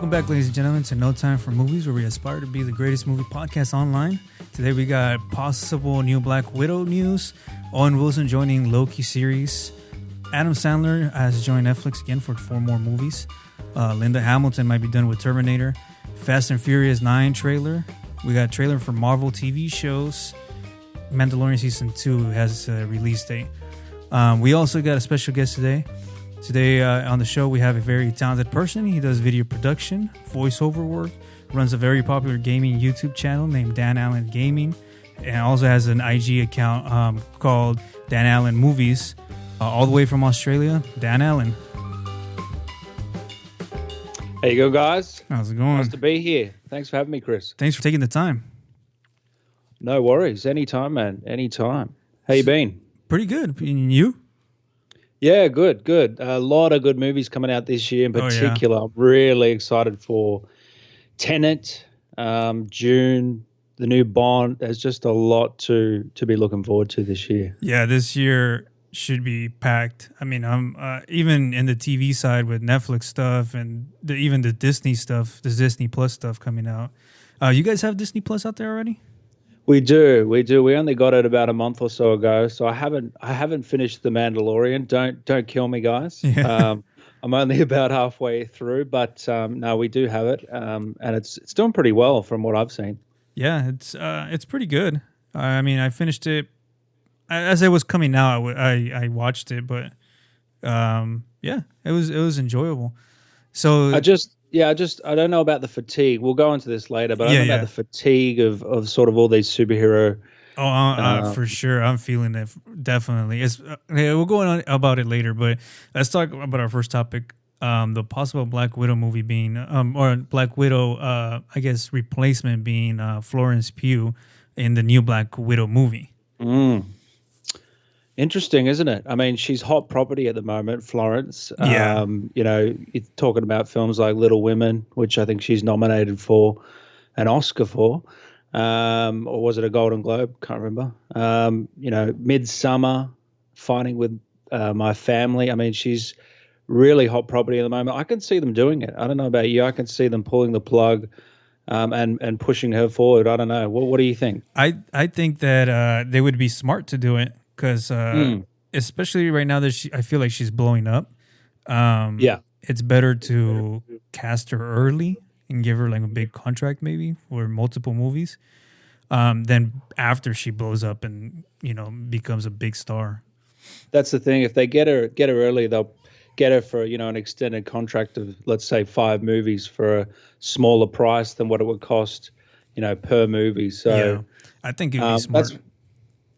welcome back, ladies and gentlemen, to No Time for Movies, where we aspire to be the greatest movie podcast online. Today we got possible new Black Widow news, Owen Wilson joining Loki series, Adam Sandler has joined Netflix again for 4 more movies, Linda Hamilton might be done with Terminator, Fast and Furious 9 trailer, we got a trailer for Marvel TV shows, Mandalorian Season 2 has a release date. We also got a special guest today. Today on the show, we have a very talented person. He does video production, voiceover work, runs a very popular gaming YouTube channel named Dan Allen Gaming, and also has an IG account called Dan Allen Movies. All the way from Australia, Dan Allen. There you go, guys. How's it going? Nice to be here. Thanks for having me, Chris. Thanks for taking the time. No worries. Anytime, man. Anytime. How you been? Pretty good. And you? Yeah, good. A lot of good movies coming out this year in particular. I'm really excited for Tenet, June, the new Bond. There's just a lot to be looking forward to this year. Yeah, this year should be packed. I mean, I'm even in the TV side with Netflix stuff and even the Disney stuff, the Disney Plus stuff coming out. You guys have Disney Plus out there already? We do. We only got it about a month or so ago, so I haven't finished The Mandalorian. Don't kill me, guys. Yeah. I'm only about halfway through, but no, we do have it, and it's doing pretty well from what I've seen. Yeah, it's pretty good. I mean, I finished it as it was coming out. I watched it, but yeah, it was enjoyable. So I don't know about the fatigue. We'll go into this later, but I don't know about the fatigue of sort of all these superhero. For sure. I'm feeling it. Definitely. We'll go on about it later, but let's talk about our first topic. The possible Black Widow movie being, or Black Widow, I guess, replacement being Florence Pugh in the new Black Widow movie. Interesting, isn't it? I mean, she's hot property at the moment, Florence. Yeah. You're talking about films like Little Women, which I think she's nominated for an Oscar for. Or was it a Golden Globe? Can't remember. Midsummer, Fighting with My Family. I mean, she's really hot property at the moment. I can see them doing it. I don't know about you. I can see them pulling the plug and pushing her forward. I don't know. What do you think? I think that they would be smart to do it. Because especially right now that I feel like she's blowing up. It's better to cast her early and give her like a big contract maybe for multiple movies than after she blows up and becomes a big star. That's the thing. If they get her early, they'll get her for an extended contract of, let's say, 5 movies for a smaller price than what it would cost per movie. So I think it'd be smart.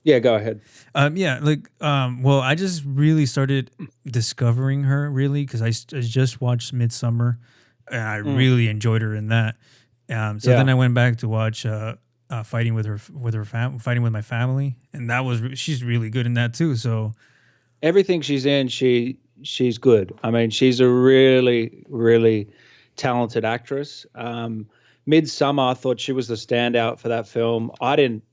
Yeah, go ahead. Well, I just really started discovering her really because I just watched Midsummer, and I really enjoyed her in that. Then I went back to watch Fighting with Fighting with My Family, and she's really good in that too. So everything she's in, she's good. I mean, she's a really, really talented actress. Midsummer, I thought she was the standout for that film. I didn't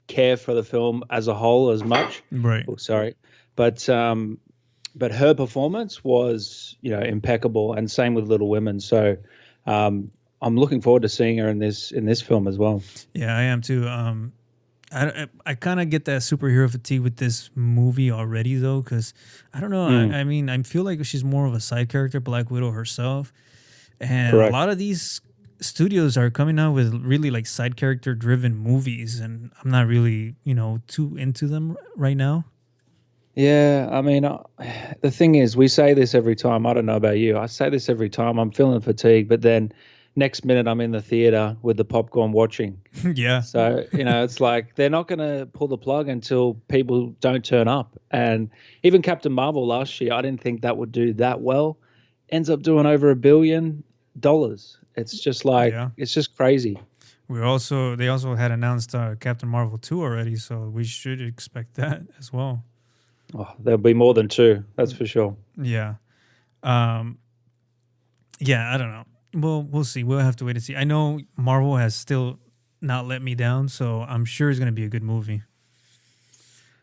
care for the film as a whole as much, right? Oh, sorry, but her performance was impeccable, and same with Little Women. So I'm looking forward to seeing her in this film as well. Yeah, I am too. I kind of get that superhero fatigue with this movie already though, because I don't know. I mean, I feel like she's more of a side character, Black Widow herself, and Correct. A lot of these studios are coming out with really like side character driven movies, and I'm not really too into them right now. Yeah, I mean, the thing is, we say this every time. I don't know about you. I say this every time. I'm feeling fatigue, but then next minute I'm in the theater with the popcorn watching. Yeah. So it's like they're not going to pull the plug until people don't turn up. And even Captain Marvel last year, I didn't think that would do that well. Ends up doing over $1 billion. It's just like It's just crazy. They also had announced Captain Marvel 2 already, so we should expect that as well. Oh, there'll be more than 2, that's for sure. Yeah. I don't know. Well, we'll see. We'll have to wait and see. I know Marvel has still not let me down, so I'm sure it's going to be a good movie.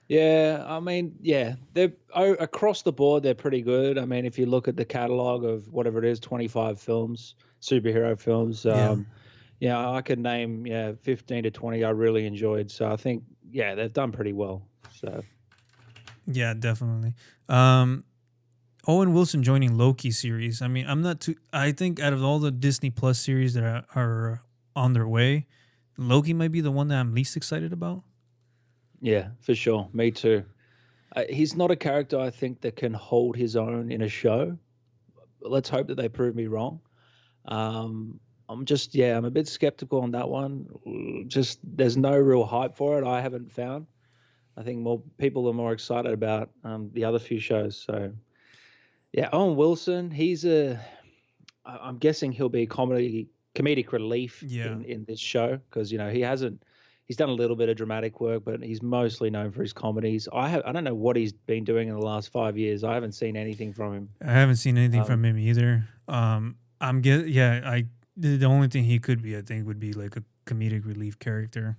Yeah, I mean, yeah, they're across the board. They're pretty good. I mean, if you look at the catalog of whatever it is, 25 films, superhero films. Yeah. Yeah, I could name 15 to 20 I really enjoyed. So I think they've done pretty well. So Yeah, definitely. Um, Owen Wilson joining Loki series. I mean, I'm not too. I think out of all the Disney Plus series that are on their way, Loki might be the one that I'm least excited about. yeah, for sure, me too. He's not a character I think that can hold his own in a show. Let's hope that they prove me wrong. I'm a bit skeptical on that one. Just there's no real hype for it. I haven't found. I think more people are more excited about the other few shows. So yeah, Owen Wilson, I'm guessing he'll be comedic relief Yeah. in this show because he's done a little bit of dramatic work, but he's mostly known for his comedies. I don't know what he's been doing in the last 5 years. I haven't seen anything from him. I haven't seen anything Um, from him either. The only thing he could be, I think, would be like a comedic relief character.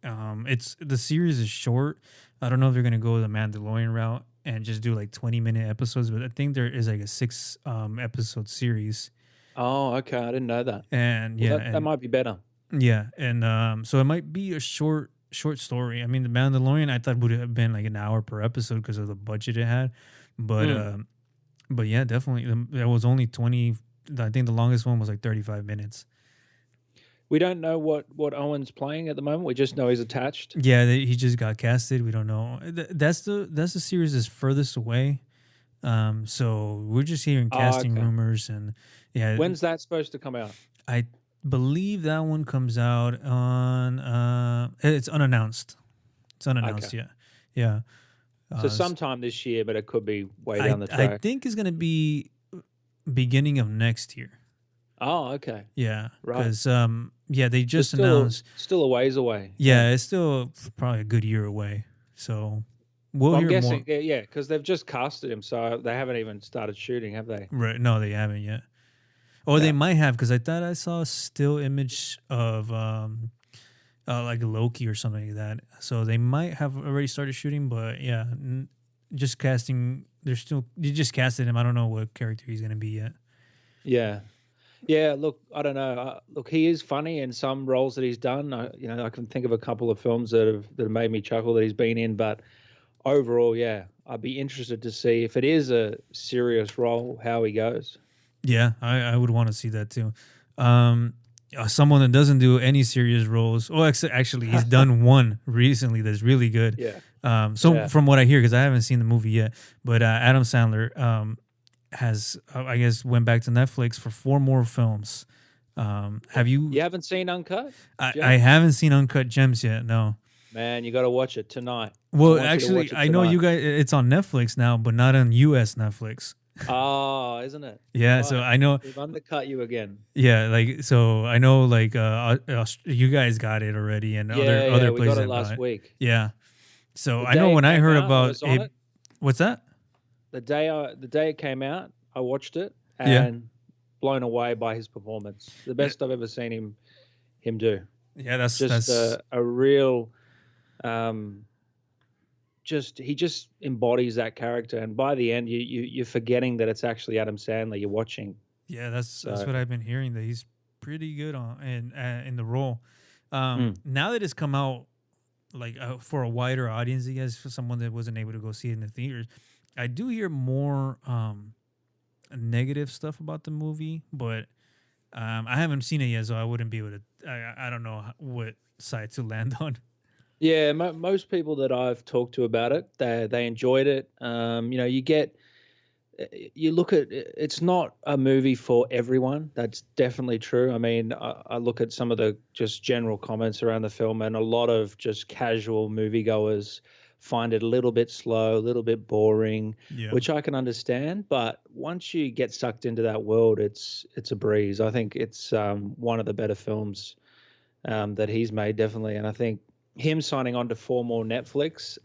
It's the series is short. I don't know if they're gonna go the Mandalorian route and just do like 20-minute episodes, but I think there is like a six episode series. oh, okay, I didn't know that. And Well, yeah, that might be better. so it might be a short story. I mean, the Mandalorian I thought would have been like an hour per episode because of the budget it had, but Mm. but yeah, definitely there was only 20. I think the longest one was like 35 minutes. We don't know what Owen's playing at the moment. We just know he's attached. Yeah, he just got casted. We don't know. That's the series is furthest away. So we're just hearing Oh, casting okay. rumors, and yeah, When's that supposed to come out? I believe that one comes out on it's unannounced. It's unannounced. Okay. Yeah, yeah. So S- sometime this year, but it could be way I down the I track. think it's gonna be beginning of next year. Oh, okay. Yeah, Right. because yeah, they So just announced. still a ways away. Yeah, it's still probably a good year away. So we'll Well, I'm hear more. guessing, yeah, because they've just casted him, so they haven't even started shooting, have they? Right? No, they haven't yet. Or they Yeah. might have because I thought I saw a still image of like Loki or something like that. So they might have already started shooting, but yeah, just casting. You just casted him. I don't know what character he's gonna be yet. Yeah. Yeah, look, I don't know. Look, he is funny in some roles that he's done. I can think of a couple of films that have made me chuckle that he's been in, but overall, yeah, I'd be interested to see if it is a serious role, how he goes. Yeah, I would want to see that too. Someone that doesn't do any serious roles. Oh, actually, he's done one recently that's really good. Yeah. So Yeah. from what I hear, because I haven't seen the movie yet, but Adam Sandler has, I guess, went back to Netflix for 4 more films. Have you? You haven't seen Uncut? I Gems? haven't seen Uncut Gems yet. No. Man, you got to watch it tonight. Well, want you to actually, watch it I know tonight. you guys. It's on Netflix now, but not on U.S. Netflix. Oh, isn't it? Yeah, so Right. I know. We've undercut you again. Yeah, like so I know. Like you guys got it already, and other We places got it have last got it. week. Yeah. So The I know day when it I came heard out, I about was on it. it. What's that? The day it came out, I watched it Yeah. and blown away by his performance. The best I've ever seen him do. Yeah, that's Just that's a real he just embodies that character, and by the end you're forgetting that it's actually Adam Sandler you're watching. yeah, that's So what I've been hearing, that he's pretty good on in the role. mm, Now that it's come out like for a wider audience, I guess, for someone that wasn't able to go see it in the theaters, I do hear more negative stuff about the movie, but I haven't seen it yet, so I wouldn't be able to. I don't know what side to land on. yeah, most people that I've talked to about it, they enjoyed it. You look at it's not a movie for everyone. That's definitely true. I mean, I look at some of the just general comments around the film, and a lot of just casual moviegoers find it a little bit slow, a little bit boring, Yeah, which I can understand. But once you get sucked into that world, it's a breeze. I think it's one of the better films that he's made, definitely. And I think him signing on to 4 more Netflix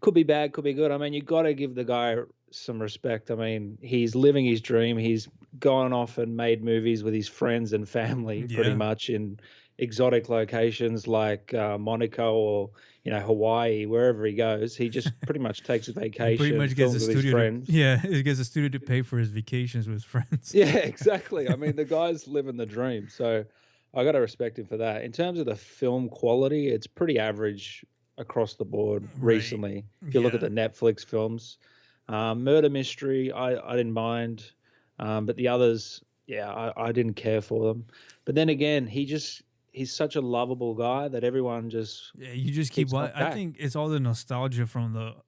could be bad, could be good. I mean, you got to give the guy some respect. I mean, he's living his dream. He's gone off and made movies with his friends and family, pretty yeah, much in exotic locations like Monaco or Hawaii, wherever he goes. He just pretty much takes a He vacation, pretty much gets a films with his studio to, friends. yeah, he gets a studio to pay for his vacations with his friends. Yeah, exactly. I mean, the guy's living the dream. So I got to respect him for that. In terms of the film quality, it's pretty average across the board Right. recently. If you look at Yeah. the Netflix films, Murder Mystery, I didn't mind. But the others, yeah, I didn't care for them. But then again, he's such a lovable guy that everyone just Yeah, you just keep keeps watching. coming I back. think it's all the nostalgia from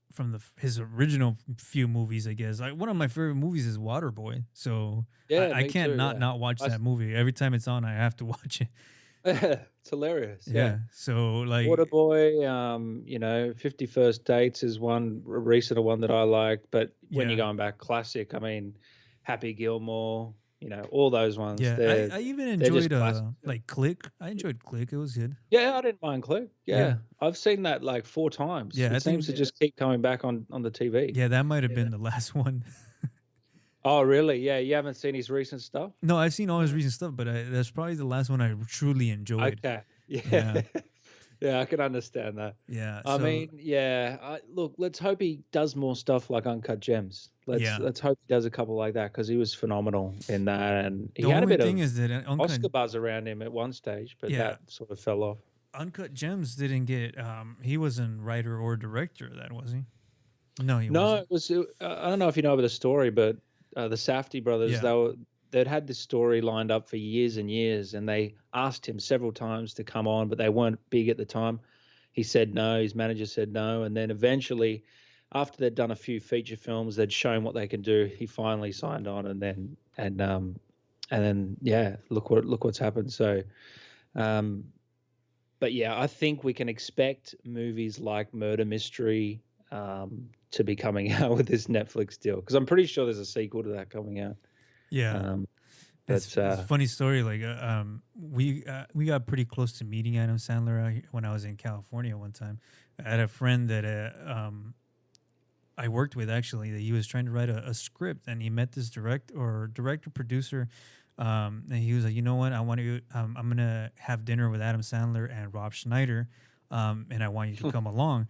his original few movies. I guess like one of my favorite movies is Waterboy, so Yeah, I me can't too. not watch I, that movie. Every time it's on, I have to watch it. it's hilarious. Yeah. Yeah, so like, Waterboy, 50 First Dates is one a recent one that I liked. But when you're yeah, going back classic, I mean, Happy Gilmore, all those ones, yeah. they're I even they're just enjoyed classic. like Click. I enjoyed Click. It was good. Yeah, I didn't mind Click. Yeah, Yeah, I've seen that like 4 times. yeah. I It seems think to just keep coming back on the TV. yeah, that might have been the last one. Oh, really? Yeah, you haven't seen his recent stuff? No, I've seen all his recent stuff, but that's probably the last one I truly enjoyed. Okay. Yeah, Yeah. Yeah, I can understand that. yeah. I So mean, yeah. Look, let's hope he does more stuff like Uncut Gems. Let's yeah. let's hope he does a couple like that because he was phenomenal in that, and he The had a only bit thing of is that Oscar buzz around him at one stage, but yeah, that sort of fell off. Uncut Gems didn't get. He wasn't writer or director. Of that was he? No, he No, wasn't. it was. I don't know if you know about the story, but the Safdie brothers, Yeah. they'd had this story lined up for years and years, and they asked him several times to come on, but they weren't big at the time. He said no. His manager said no, and then eventually, after they'd done a few feature films, they'd shown what they can do. He finally signed on, and then yeah, look what's happened. So, um, but yeah, I think we can expect movies like Murder Mystery to be coming out with this Netflix deal because I'm pretty sure there's a sequel to that coming out. Yeah. Um, It's but a funny story. Like, we got pretty close to meeting Adam Sandler when I was in California one time. I had a friend that I worked with actually that he was trying to write a script, and he met this director producer, and he was like, you know what, I want to, I'm gonna have dinner with Adam Sandler and Rob Schneider, and I want you to come along.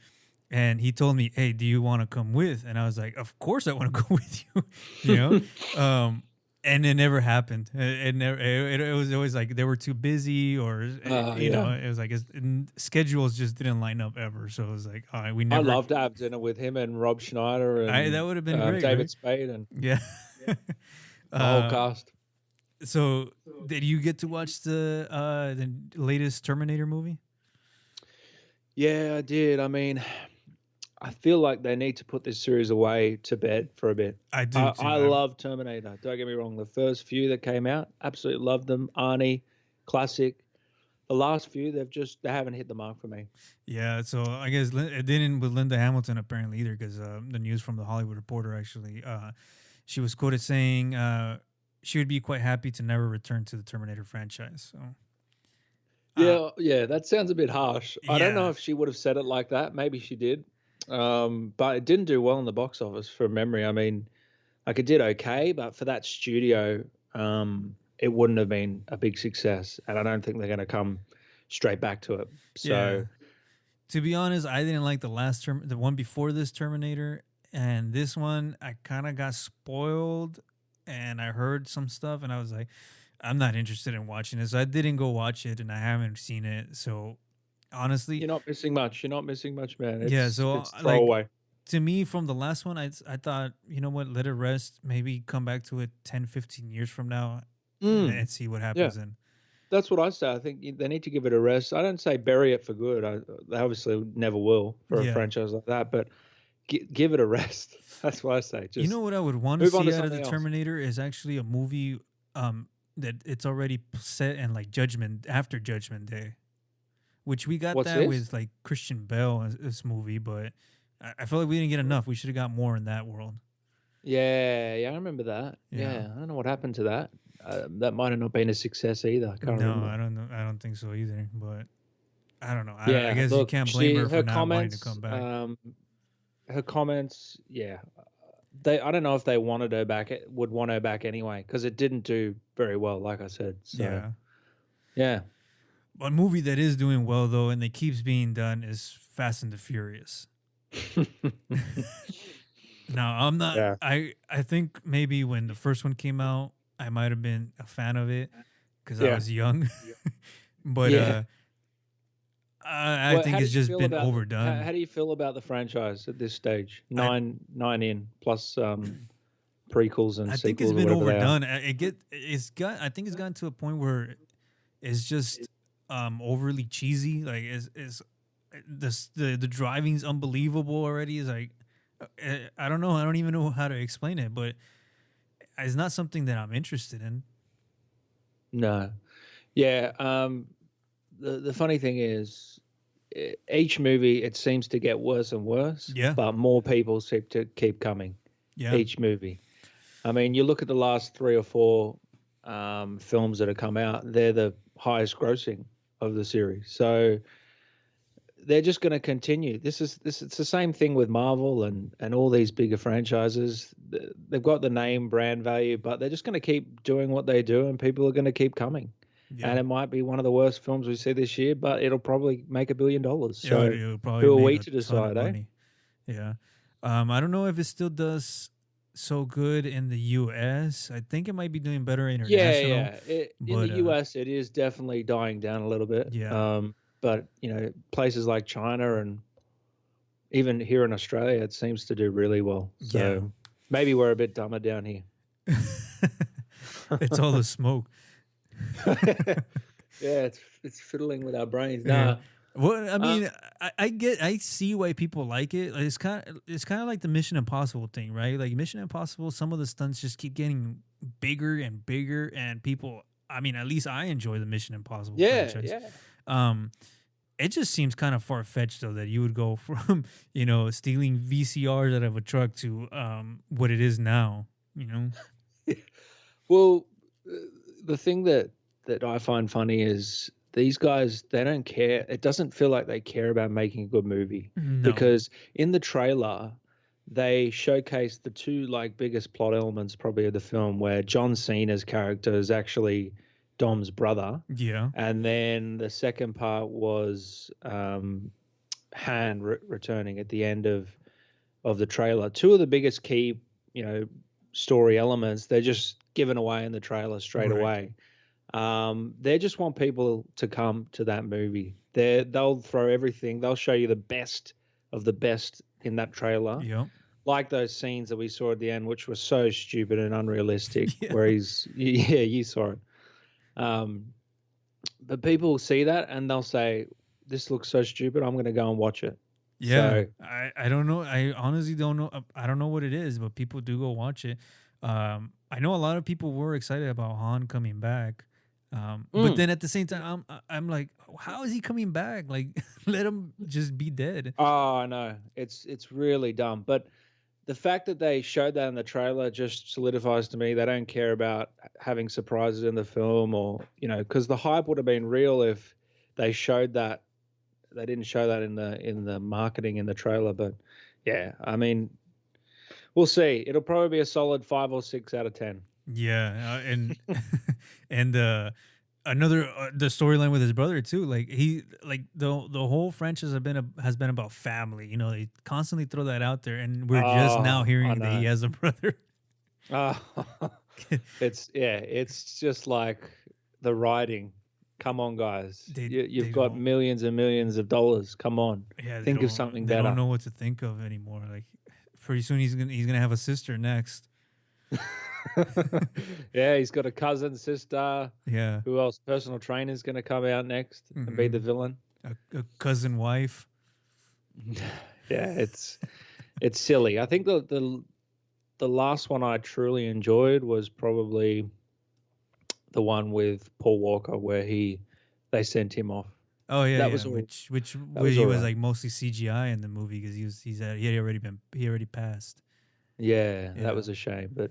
And he told me, "Hey, do you want to come with?" And I was like, "Of course, I want to go with you." you know, and it never happened. It never. It was always like they were too busy, or yeah. it was like schedules just didn't line up ever. So it was like, all right, we I never. love to have dinner with him and Rob Schneider and That would have been great, David right? Spade and Yeah. the whole cast. So, did you get to watch the latest Terminator movie? Yeah, I did. I mean, I feel like they need to put this series away to bed for a bit. I do too. I love Terminator. Don't get me wrong. The first few that came out, absolutely loved them. Arnie, classic. The last few, they haven't hit the mark for me. Yeah, so I guess it didn't with Linda Hamilton apparently either, because the news from the Hollywood Reporter actually, she was quoted saying she would be quite happy to never return to the Terminator franchise. So Yeah, that sounds a bit harsh. I don't know yeah, if she would have said it like that. Maybe she did. But it didn't do well in the box office from memory. I mean, like it did okay, but for that studio, it wouldn't have been a big success. And I don't think they're going to come straight back to it. yeah. So, To be honest, I didn't like the one before this Terminator, and this one I kind of got spoiled, and I heard some stuff, and I was like, I'm not interested in watching it, so I didn't go watch it, and I haven't seen it. So honestly, you're not missing much. You're not missing much, man. yeah. So It's like throwaway. to me, from the last one, I thought, you know what, let it rest. Maybe come back to it 10, 15 years from now, and see what Yeah. happens. And That's what I say. I think they need to give it a rest. I don't say bury it for good. They obviously never will for a yeah. franchise like that, but give it a rest. That's what I say. You Just know what I would want to move on see to out of the something else. Terminator is actually a movie that it's already set in like after Judgment Day, which we got What's that this? with like Christian Bale in this movie, but I feel like we didn't get enough. We should have got more in that world. Yeah, I remember that. Yeah. Yeah, I don't know what happened to that. That might have not been a success either. I can't No, remember. I don't know. I don't think so either. But I don't know. Yeah, I guess you look, can't blame her for her not wanting to comments, come back. her comments, yeah, I don't know if they wanted her back, would want her back anyway, because it didn't do very well, like I said. So Yeah. yeah, A movie that is doing well though, and that keeps being done, is Fast and the Furious. Now, I'm not. Yeah. I think maybe when the first one came out, I might have been a fan of it because I Yeah. was young. But Yeah. I Well, think how do it's you just feel been about overdone. how do you feel about the franchise at this stage? I Nine in plus prequels and I think it's sequels or been whatever they are. overdone. I think it's gotten to a point where it's just overly cheesy. Like is the driving's unbelievable already. Is like I don't know. I don't even know how to explain it, but it's not something that I'm interested in. No. Yeah. The funny thing is, each movie it seems to get worse and worse, Yeah, but more people seem to keep coming. yeah, Each movie. I mean, you look at the last three or four films that have come out; they're the highest grossing of the series. So they're just going to continue. It's the same thing with Marvel and all these bigger franchises. They've got the name brand value, but they're just going to keep doing what they do, and people are going to keep coming. yeah. And it might be one of the worst films we see this year, but it'll probably make $1 billion. So It'll probably who are make we a to ton of decide, eh? money. Yeah. I don't know if it still does so good in the US. I think it might be doing better Yeah, international. yeah. In the But US, it is definitely dying down a little bit. yeah. But places like China and even here in Australia, it seems to do really well. Yeah. So maybe we're a bit dumber down here. It's all the smoke. Yeah, it's fiddling with our brains. Yeah. Nah, Well, I uh, mean, I see why people like it. Like, it's kind of like the Mission Impossible thing, right? Like Mission Impossible, some of the stunts just keep getting bigger and bigger, and people. I mean, at least I enjoy the Mission Impossible yeah, franchise. yeah. Um, it just seems kind of far fetched though that you would go from stealing VCRs out of a truck to what it is now. You know? Well, the thing that I find funny is these guys they don't care. It doesn't feel like they care about making a good movie No. because in the trailer they showcase the two like biggest plot elements probably of the film where John Cena's character is actually Dom's brother, Yeah. and then the second part was Han returning at the end of the trailer. Two of the biggest key, story elements, they're just given away in the trailer straight Right. away. They just want people to come to that movie. They'll throw everything. They'll show you the best of the best in that trailer. Yep. Like those scenes that we saw at the end, which were so stupid and unrealistic, Yeah. where yeah, you saw it. But people see that and they'll say, "This looks so stupid. I'm going to go and watch it." Yeah, So I don't know. I honestly don't know. I don't know what it is, but people do go watch it. I know a lot of people were excited about Han coming back, but then at the same time, I'm like, how is he coming back? Like, let him just be dead. Oh, I know. It's really dumb. But the fact that they showed that in the trailer just solidifies to me they don't care about having surprises in the film or, because the hype would have been real if they showed that. They didn't show that in the marketing in the trailer. But yeah, I mean, we'll see. It'll probably be a solid 5 or 6 out of 10. Yeah, and and another the storyline with his brother too. Like the whole franchise has been about family. You know, they constantly throw that out there, and we're just now Oh, I hearing that he know. has a brother. Oh, it's just like the writing. Come on, guys. You've They got don't. millions and millions of dollars. Come on. Yeah, Think of something they don't better. know what to think of anymore. Like pretty soon he's gonna have a sister next. Yeah, he's got a cousin, sister. Yeah. Who else? Personal trainer's going to come out next and be the villain. A cousin wife. Yeah, it's silly. I think the last one I truly enjoyed was probably the one with Paul Walker where they sent him off. Oh yeah, That yeah. was all. Which That where was he all was right. like mostly CGI in the movie because he already passed. Yeah, that Yeah. was a shame. But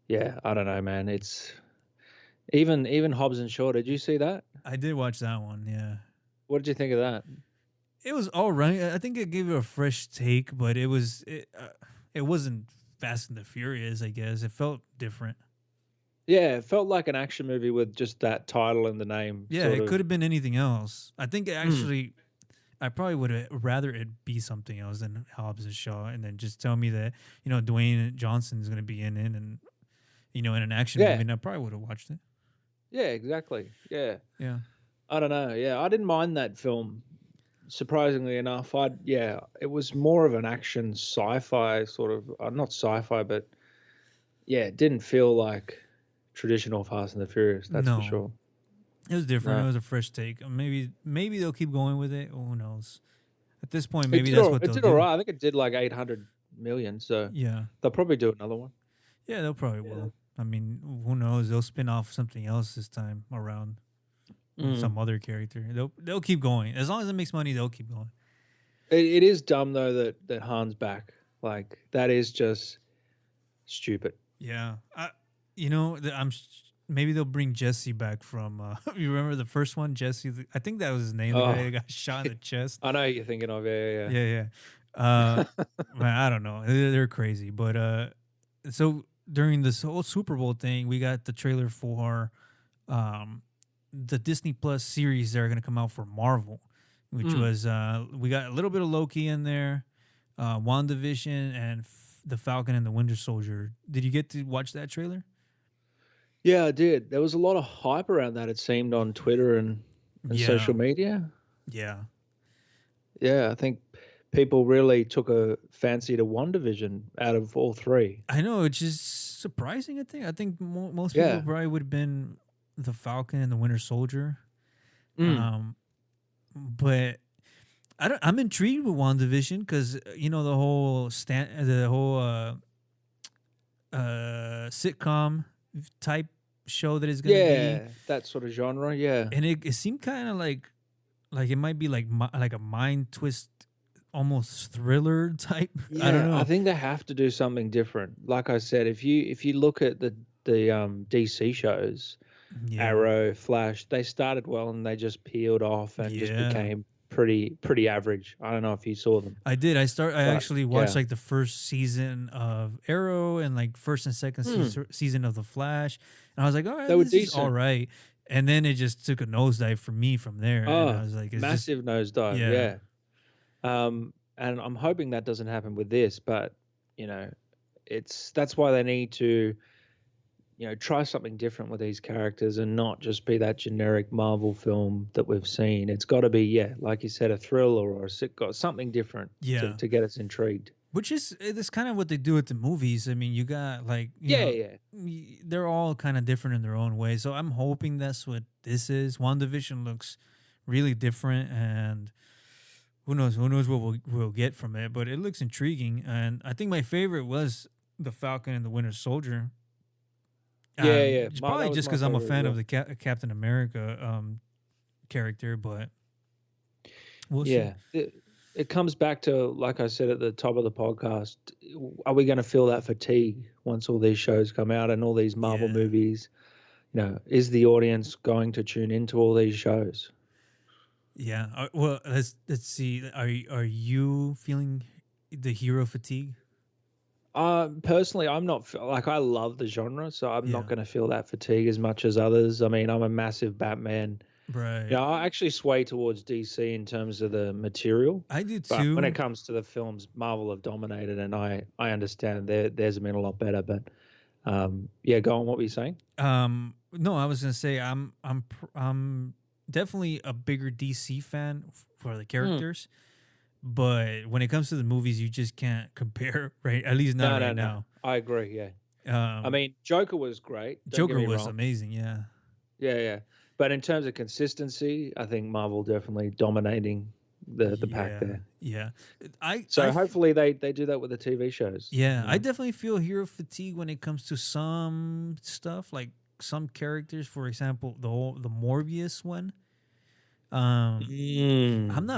yeah, I don't know, man. It's even Hobbs and Shaw. Did you see that? I did watch that one. Yeah. What did you think of that? It was all right. I think it gave it a fresh take, but it wasn't Fast and the Furious. I guess it felt different. Yeah, it felt like an action movie with just that title and the name. Yeah, Sort it of. could have been anything else. I think Mm. actually, I probably would have rather it be something else than Hobbs and Shaw, and then just tell me that Dwayne Johnson is going to be in it, and in an action movie, Yeah, and I probably would have watched it. yeah, exactly. Yeah, Yeah, I don't know. Yeah, I didn't mind that film. Surprisingly enough, it was more of an action sci-fi sort of, not sci-fi, but yeah, it didn't feel like traditional Fast and the Furious. That's for no, sure. it was different. It No, was a fresh take. Maybe they'll keep going with it. Who knows? At this point, it maybe did. that's what It they'll did all do. right. I think it did like 800 million. So Yeah, they'll probably do another one. yeah, they'll probably Yeah. will. I mean, who knows? They'll spin off something else this time around. Mm. Some other character. They'll keep going as long as it makes money. They'll keep going. It is dumb though that Han's back. Like that is just stupid. Yeah, maybe they'll bring Jesse back from. You remember the first one, Jesse? I think that was his name. The guy Oh, that got shot in the chest. I know who you're thinking of. Yeah, Yeah, yeah. Man, I don't know. They're crazy, but so during this whole Super Bowl thing, we got the trailer for um the Disney Plus series that are going to come out for Marvel, which Mm. was we got a little bit of Loki in there, WandaVision, and the Falcon and the Winter Soldier. Did you get to watch that trailer? Yeah, I did. There was a lot of hype around that. It seemed on Twitter and Yeah, social media. yeah, Yeah, I think people really took a fancy to one division out of all three. I know. It's just surprising. I think most people Yeah. probably would have been the Falcon and the Winter Soldier. Mm. Um, but I'm intrigued with WandaVision because the whole sitcom type show that is going to be, Yeah, that sort of genre. Yeah. and it seemed kind of like it might be like a mind twist, almost thriller type. I don't Yeah, I know. think they have to do something different. Like I said, if you look at the DC shows, Yeah, Arrow, Flash, they started well and they just peeled off and just yeah. became pretty average. I don't know if you saw them, I did. I but actually watched yeah. like the first season of Arrow and like first and second Hmm, season of The Flash, and I was like, all right, they were this is all decent. right. And then it just took a nosedive for me from there, and I Oh, was like, it's just massive nosedive. yeah, Yeah. And I'm hoping that doesn't happen with this, but you know, that's why they need to, try something different with these characters and not just be that generic Marvel film that we've seen. It's got to be, yeah, like you said, a thriller or a sitcom, something different yeah. to get us intrigued. Which is it's kind of what they do with the movies. I mean, you got like Yeah, yeah. they're all kind of different in their own way. So I'm hoping that's what this is. WandaVision looks really different, and who knows? Who knows what we'll get from it? But it looks intriguing, and I think my favorite was the Falcon and the Winter Soldier. Yeah, yeah. It's That probably was just my because I'm a favorite as fan of well. the Captain America character, but we'll see. Yeah. It comes back to, like I said at the top of the podcast, are we going to feel that fatigue once all these shows come out and all these Marvel Yeah, movies? Is the audience going to tune into all these shows? yeah. Well, let's see. Are you feeling the hero fatigue? Personally, I'm not like I love the genre, so I'm not Yeah, going to feel that fatigue as much as others. I mean, I'm a massive Batman. right. I actually sway towards DC in terms of the material, I do but when it too. comes to the films, Marvel have dominated, and I understand theirs have been a lot better. But yeah, go on. What were you saying? No, I was gonna say I'm definitely a bigger DC fan for the Hmm. characters, but when it comes to the movies, you just can't compare, right? At least not No, no, right no. now. I agree. Yeah, I Um, mean, Joker was great. Don't get Joker me was wrong. amazing. Yeah, Yeah, yeah. But in terms of consistency, I think Marvel definitely dominating the pack yeah, there. yeah. I So hopefully they do that with the TV shows. yeah, I definitely feel hero fatigue when it comes to some stuff, like some characters. For example, the Morbius one. I'm just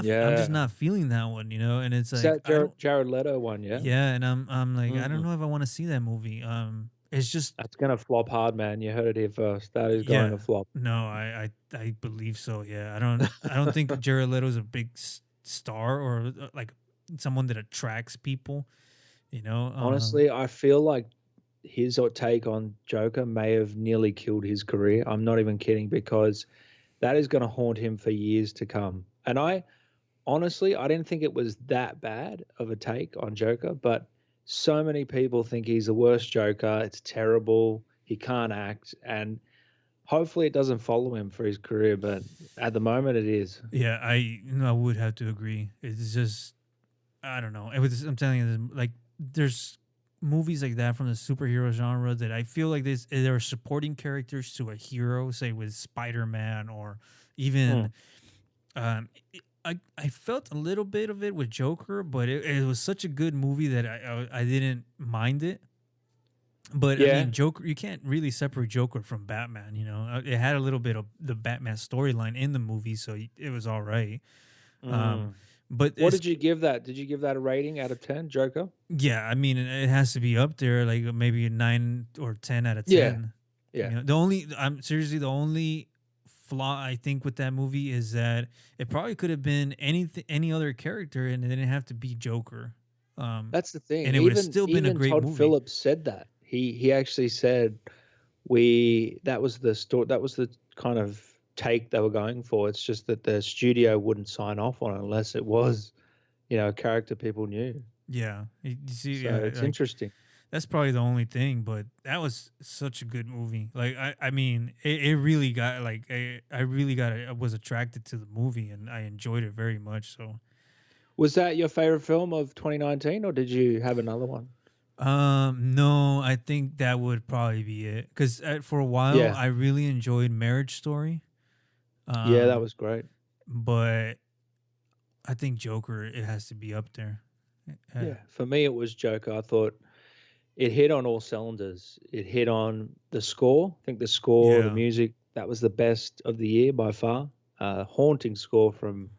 Yeah. not feeling that one, and it's Is like that I don't. Jared Leto one? Yeah. Yeah, and I'm like I don't Mm. know if I want to see that movie. It's just That's gonna flop hard, man. You heard it here first. That is going to yeah. flop. No, I believe so. Yeah, I don't think Jared Leto's a big star or like someone that attracts people. You know, Honestly, I feel like his take on Joker may have nearly killed his career. I'm not even kidding, because that is going to haunt him for years to come. And I honestly, I didn't think it was that bad of a take on Joker, but so many people think he's the worst Joker. It's terrible. He can't act, and hopefully it doesn't follow him for his career. But at the moment, it is. Yeah, I would have to agree. It's just I don't know. I'm telling you, like there's movies like that from the superhero genre that I feel like there are supporting characters to a hero, say with Spider-Man or even. I felt a little bit of it with Joker, but it was such a good movie that I didn't mind it. But I mean, Joker, you can't really separate Joker from Batman. You know, it had a little bit of the Batman storyline in the movie, so it was all right. But what did you give that? Did you give that a rating out of 10, Joker? Yeah, I mean, it has to be up there, like maybe a 9 or 10 out of 10. Yeah. You know, the only flaw I think with that movie is that it probably could have been any other character, and it didn't have to be Joker. That's the thing, and it would have still been a great Todd movie. Phillips said that. He actually said that was the story, that was the kind of take they were going for. It's just that the studio wouldn't sign off on it unless it was, a character people knew. Yeah, you see, so it's like, interesting. That's probably the only thing, but that was such a good movie. Like I mean, it really got like I was attracted to the movie, and I enjoyed it very much. So, was that your favorite film of 2019, or did you have another one? No, I think that would probably be it. Because for a while, I really enjoyed Marriage Story. Yeah, that was great. But I think Joker, it has to be up there. Yeah, for me, it was Joker. I thought it hit on all cylinders. It hit on the score. I think the score, the music, that was the best of the year by far. Haunting score from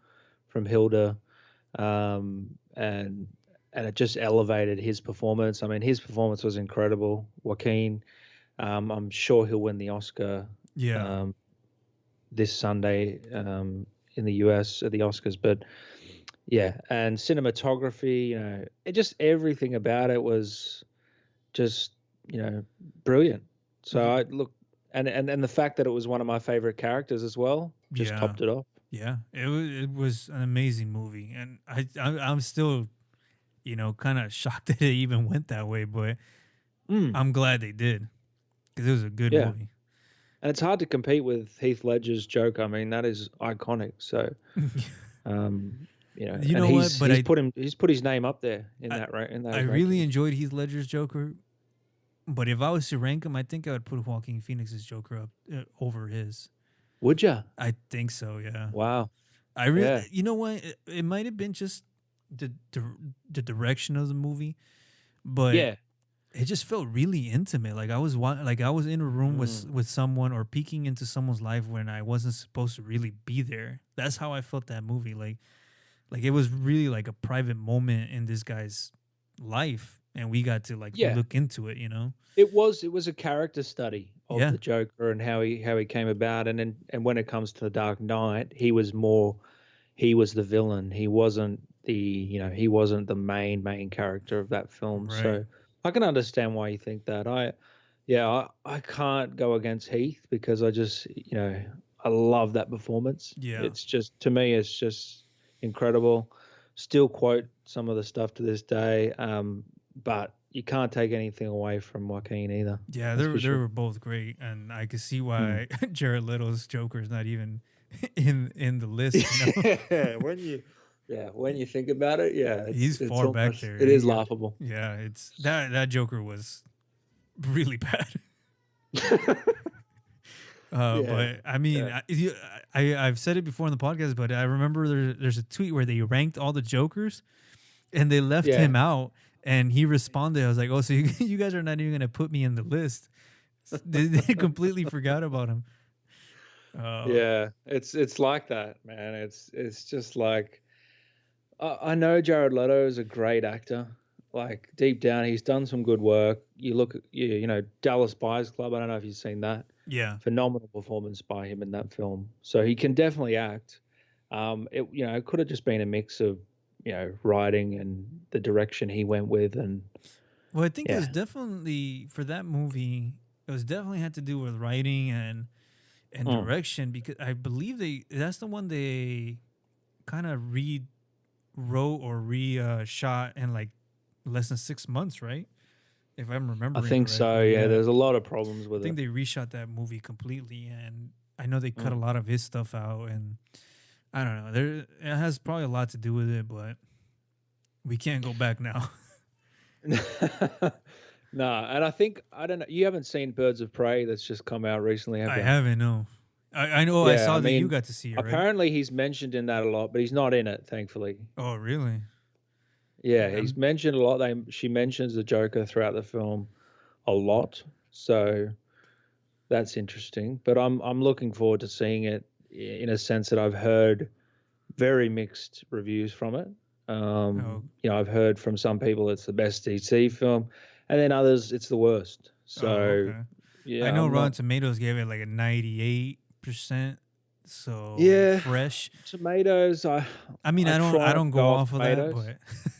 Hilda, and it just elevated his performance. I mean, his performance was incredible. Joaquin, I'm sure he'll win the Oscar. Yeah. This Sunday in the US at the Oscars, but yeah, and cinematography, it just everything about it was just brilliant. So I look, and the fact that it was one of my favorite characters as well just topped it off. Yeah, it was an amazing movie, and I'm still kind of shocked that it even went that way, but I'm glad they did, because it was a good movie. And it's hard to compete with Heath Ledger's Joker. I mean, that is iconic. So, he's put his name up there in that. I really enjoyed Heath Ledger's Joker, but if I was to rank him, I think I would put Joaquin Phoenix's Joker up over his. Would you? I think so. Yeah. Wow. I really. You know what? It might have been just the direction of the movie, but it just felt really intimate. Like I was in a room with someone, or peeking into someone's life when I wasn't supposed to really be there. That's how I felt that movie. Like it was really like a private moment in this guy's life, and we got to look into it. It was a character study of the Joker and how he came about, and when it comes to The Dark Knight, he was the villain. He wasn't the main character of that film. Right. So I can understand why you think that. I can't go against Heath, because I just, I love that performance. Yeah. It's just, to me, it's just incredible. Still quote some of the stuff to this day. But you can't take anything away from Joaquin either. Yeah, they were both great, and I can see why Jared Leto's Joker is not even in the list. When you think about it, he's far back there. It is laughable. Yeah, it's that Joker was really bad. But I mean, I've said it before in the podcast, but I remember there's a tweet where they ranked all the Jokers, and they left him out, and he responded. I was like, "Oh, so you guys are not even going to put me in the list?" They completely forgot about him. It's like that, man. It's just like, I know Jared Leto is a great actor. Like, deep down, he's done some good work. You look at, Dallas Buyers Club. I don't know if you've seen that. Yeah. Phenomenal performance by him in that film. So he can definitely act. It could have just been a mix of, writing and the direction he went with, and Well, I think it was yeah, definitely for that movie. It was definitely had to do with writing and mm, direction because I believe that's the one they kind of rewrote or shot in like less than 6 months, right? If I'm I remembering think so. correctly, Yeah, yeah. there's a lot of problems I with think it. they reshot that movie completely, and I know they cut a Mm. lot of his stuff out, and I don't know. There, it has probably a lot to do with it, but we can't go back now. No, and I think I don't know. You haven't seen Birds of Prey that's just come out recently, have I you? haven't. No, I know. I Yeah, I saw that you mean, got to see it, right? apparently he's mentioned in that a lot, but he's not in it, thankfully. Oh, really? Yeah, Yeah, he's mentioned a lot. She mentions the Joker throughout the film a lot, so that's interesting. But I'm looking forward to seeing it in a sense that I've heard very mixed reviews from it. oh, I've heard from some people it's the best DC film, and then others it's the worst. oh, So okay. I yeah, know I'm Rotten not. Tomatoes gave it like a 98%. So Yeah, fresh. tomatoes. I mean, I I try not don't to go go off off of that, tomatoes. but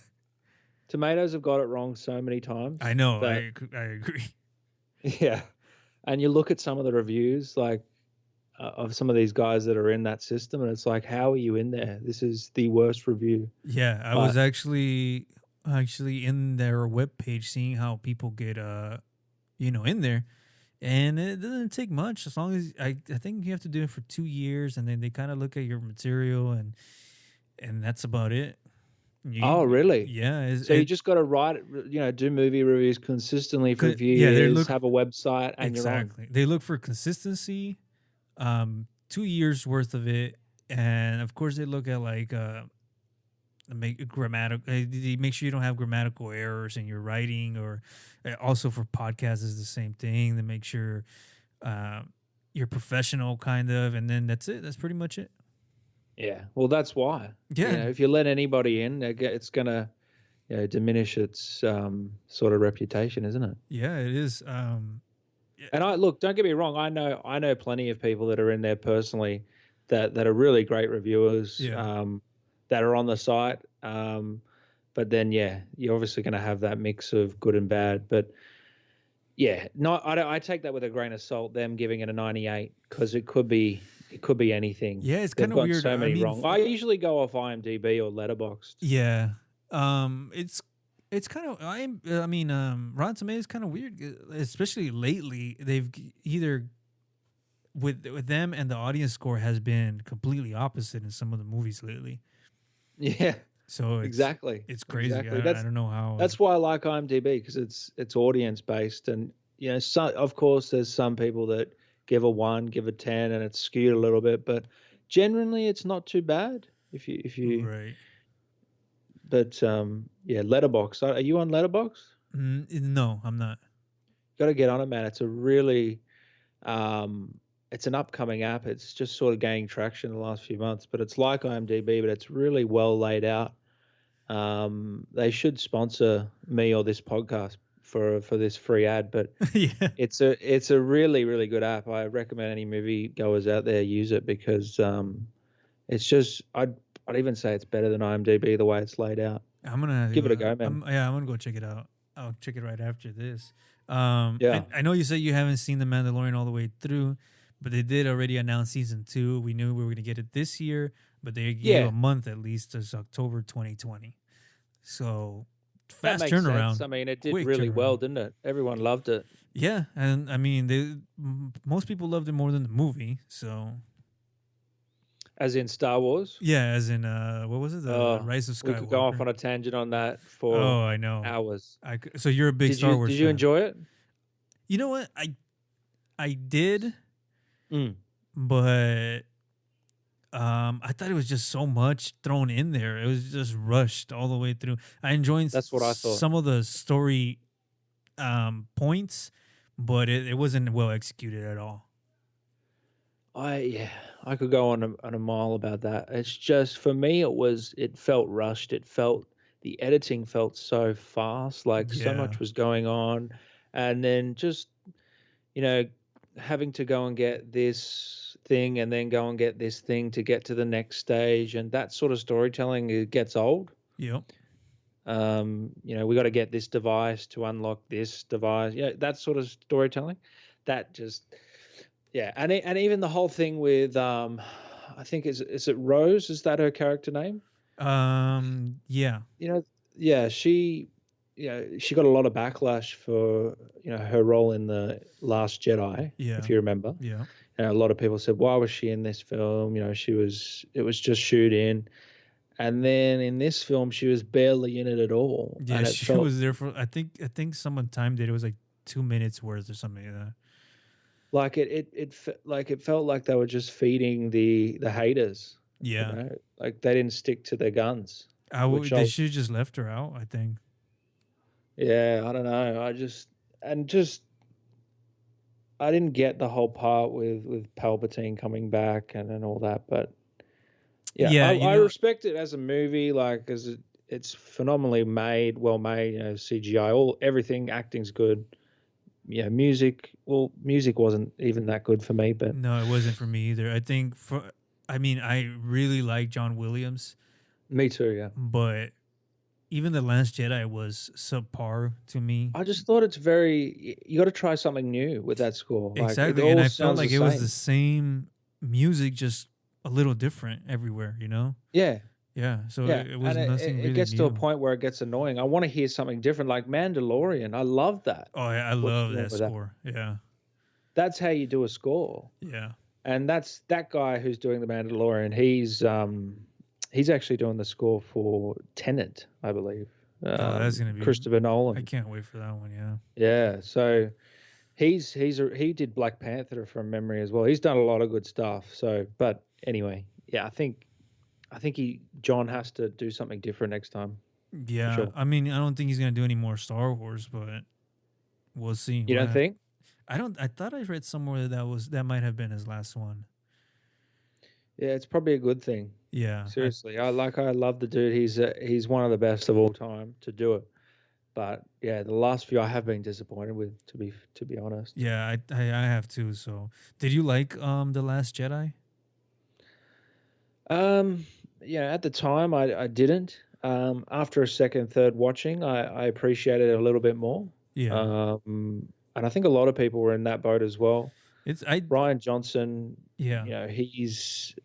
Tomatoes have got it wrong so many I times know that I agree. yeah. And you look at some of the reviews, like of some of these guys that are in that system, and it's like, how are you in there? This is the worst review. Yeah, I was But actually in their webpage seeing how people get in there, and it doesn't take much as long as I think you have to do it for 2 years, and then they kind of look at your material and that's about it. oh, really? Yeah, So you just got to write, do movie reviews consistently for a few yeah, they years, look have a website, and you're on. exactly. They look for consistency, 2 years worth of it, and of course they look at like make grammatical. They make sure you don't have grammatical errors in your writing, or also for podcasts is the same thing. They make sure uh, you're professional, kind of, and then that's it. That's pretty much it. Yeah. Well, that's why. Yeah, If you let anybody in, it's gonna diminish its sort of reputation, isn't it? yeah, it is. Yeah, And I look, don't get me wrong. I know plenty of people that are in there personally that are really great reviewers yeah, that are on the site. But then, yeah, you're obviously going to have that mix of good and bad. But yeah, I take that with a grain of salt. Them giving it a 98 because it could be anything. yeah. It's They've kind of got weird. so I many mean, wrong. I usually go off IMDb or Letterboxd. yeah. It's kind of I mean Rotten Tomatoes is kind of weird, especially lately. They've either with them and the audience score has been completely opposite in some of the movies lately. Yeah, So exactly, it's crazy. exactly. I That's don't know how. That's why I like IMDb because it's audience based, and of course, there's some people that give a 1, give a 10, and it's skewed a little bit, but generally, it's not too bad. If you, Right. but yeah, Letterbox. Are you on Letterbox? No, I'm not. Got to get on it, man. It's an upcoming app. It's just sort of gaining traction in the last few months, but it's like IMDb, but it's really well laid out. They should sponsor me or this podcast for this free ad, but Yeah. it's a really really good app. I recommend any movie goers out there use it because it's just I'd even say it's better than IMDb the way it's laid out. I'm gonna Give it a go, man. I'm gonna go check it out. I'll check it right after this. Yeah, I know you said you haven't seen The Mandalorian all the way through, but they did already announce season 2. We knew we were gonna get it this year, but they gave yeah, a month at least. It's October 2020. So that fast makes turnaround. sense. I mean, it did Quick really well, turnaround. didn't it? Everyone loved it. Yeah, and I mean, most people loved it more than the movie. So As in Star Wars. yeah, as in what was it, the Rise of We could go off Skywalker? on a tangent on that for Oh, I know. hours. So you're a big Did Star you Wars did you fan. enjoy it? You know what? I did, Mm. but I thought it was just so much thrown in there. It was just rushed all the way through. I enjoyed That's what I thought. some of the story points, but it wasn't well executed at all. I could go on a mile about that. It's just for me it felt rushed. The editing felt so fast, like so Yeah. much was going on, and then just you know having to go and get this thing and then go and get this thing to get to the next stage, and that sort of storytelling it gets old. Yep. We got to get this device to unlock this device. Yeah, that sort of storytelling. That just, yeah, and even the whole thing with, I think is it Rose? Is that her character name? Yeah. Yeah, she got a lot of backlash for her role in the Last Jedi, if Yeah. you remember. Yeah. And a lot of people said, why was she in this film? It was just shoot in. And then in this film, she was barely in it at all. Yeah, And it she felt was there for I think someone timed it. It was like 2 minutes worth or something like that. like it felt like they were just feeding the haters, Yeah. like they didn't stick to their guns, which They should just left her out, I think. yeah, I don't know. Just I didn't get the whole part with Palpatine coming back and all that, but yeah, Yeah, I respect it as a movie, like as it's phenomenally made, well made, CGI, everything, acting's good. Yeah, music wasn't even that good for me, but no, it wasn't for me either. I mean, I really like John Williams, me too, yeah. but even The Last Jedi was subpar to me. I just thought you got to try something new with that score. Like, Exactly, it and all I felt sounds like the it was same. the same music, just a little different everywhere. Yeah, Yeah. So yeah, it was and nothing it really gets to a new. point where it gets annoying. I want to hear something different, like Mandalorian. I love that. Oh, I What you're love doing that with that. score. Yeah. That's how you do a score. Yeah. And that's that guy who's doing the Mandalorian. He's actually doing the score for Tenet, I believe. Oh, that's gonna be. Christopher I Nolan. can't wait for that one. Yeah. Yeah, so he did Black Panther from memory as well. He's done a lot of good stuff. So, but anyway, yeah, I think John has to do something different next time for Yeah. sure. I mean, I don't think he's gonna do any more Star Wars, but we'll see. You don't think? I don't. I thought I read somewhere that might have been his last one. Yeah, it's probably a good thing. Yeah. Seriously, I love the dude. He's one of the best of all time to do it. But yeah, the last few I have been disappointed with, to be honest. Yeah. I have too. So, did you like The Last Jedi? Um, at the time I didn't. After a second, third watching, I appreciated it a little bit more. Yeah. And I think a lot of people were in that boat as well. It's I. Ryan Johnson, Yeah. he's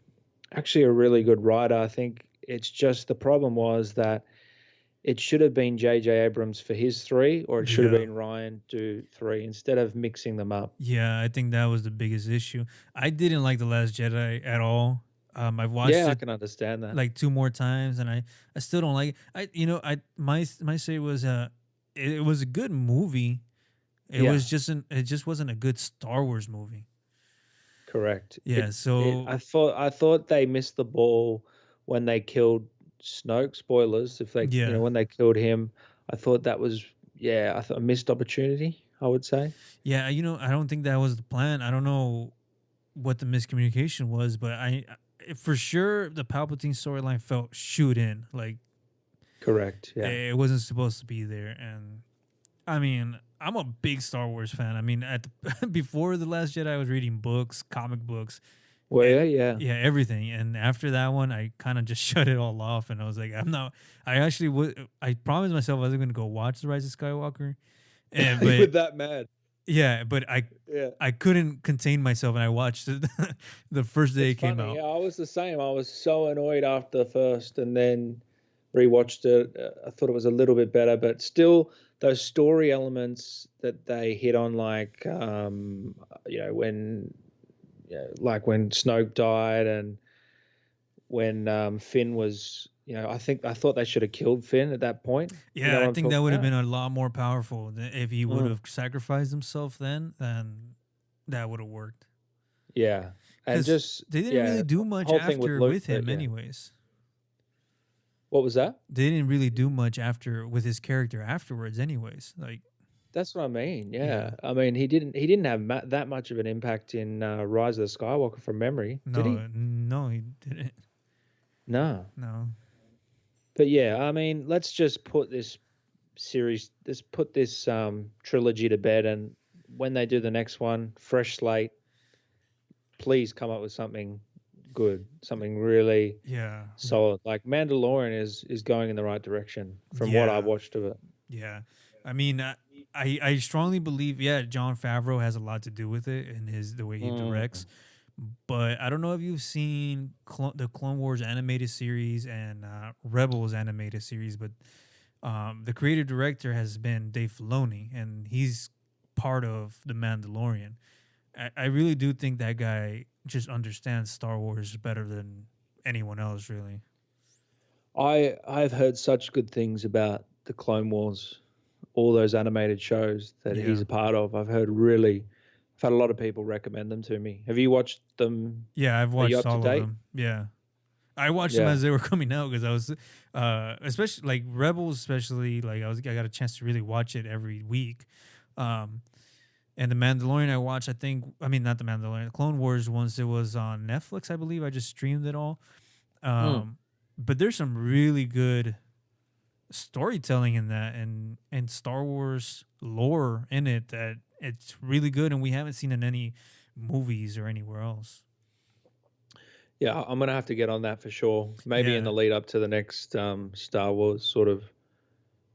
actually a really good writer. I think it's just the problem was that it should have been J.J. Abrams for his three, or it should have Yeah. been Ryan do three instead of mixing them up. Yeah. I think that was the biggest issue. I didn't like The Last Jedi at all. I've watched Yeah, I it can understand that. like two more times, and I still don't like it. My say was it was a good movie. Yeah. It just wasn't a good Star Wars movie. Correct. Yeah, so I thought they missed the ball when they killed Snoke. Spoilers, if they yeah, when they killed him, I thought that was I thought a missed opportunity. I would say. yeah, I don't think that was the plan. I don't know what the miscommunication was, but for sure the Palpatine storyline felt shoot in, like Correct. Yeah. it wasn't supposed to be there. And I mean, I'm a big Star Wars fan. I mean, before The Last Jedi, I was reading books, comic books, Well, and yeah. yeah, everything. And after that one, I kind of just shut it all off, and I was like, I'm not. I actually would. I promised myself I wasn't going to go watch The Rise of Skywalker, and You were but that mad. yeah, but Yeah. I couldn't contain myself, and I watched it the first day It's it came funny. out. Yeah, I was the same. I was so annoyed after the first, and then rewatched it. I thought it was a little bit better, but still, those story elements that they hit on, like when when Snoke died, and when Finn was, I thought they should have killed Finn at that point. You know Yeah, what I I'm think that talking would have about? been a lot more powerful if he would Mm. have sacrificed himself then. Then that would have worked. Yeah, and 'Cause just they didn't really do much whole thing after Luke, with him, but yeah. anyways. What was that? They didn't really do much after with his character afterwards, anyways. Like, That's what I mean. Yeah, yeah, I mean he didn't have that much of an impact in Rise of the Skywalker from memory, did he? no, he didn't. No. No, But yeah, I mean, let's just put this trilogy to bed, and when they do the next one, fresh slate. Please come up with something good, something really Yeah. solid. Like Mandalorian is going in the right direction from what I Yeah. watched of it. Yeah. I mean, I strongly believe, yeah, John Favreau has a lot to do with it and the way he directs. Mm. But I don't know if you've seen the Clone Wars animated series and Rebels animated series, but the creative director has been Dave Filoni, and he's part of The Mandalorian. I really do think that guy just understands Star Wars better than anyone else, really. I've heard such good things about the Clone Wars, all those animated shows that he's Yeah. a part of. I've had a lot of people recommend them to me. Have you watched them? Yeah, I've Are you watched up to all of date? them. Yeah. I watched them Yeah. as they were coming out because I was, especially like Rebels, especially like I got a chance to really watch it every week. Um, and the Mandalorian I watched, I mean, not the Mandalorian, the Clone Wars once it was on Netflix, I believe. I just streamed it all. Mm. But there's some really good storytelling in that and Star Wars lore in it that it's really good, and we haven't seen in any movies or anywhere else. Yeah, I'm gonna have to get on that for sure. Maybe in Yeah. the lead up to the next Star Wars sort of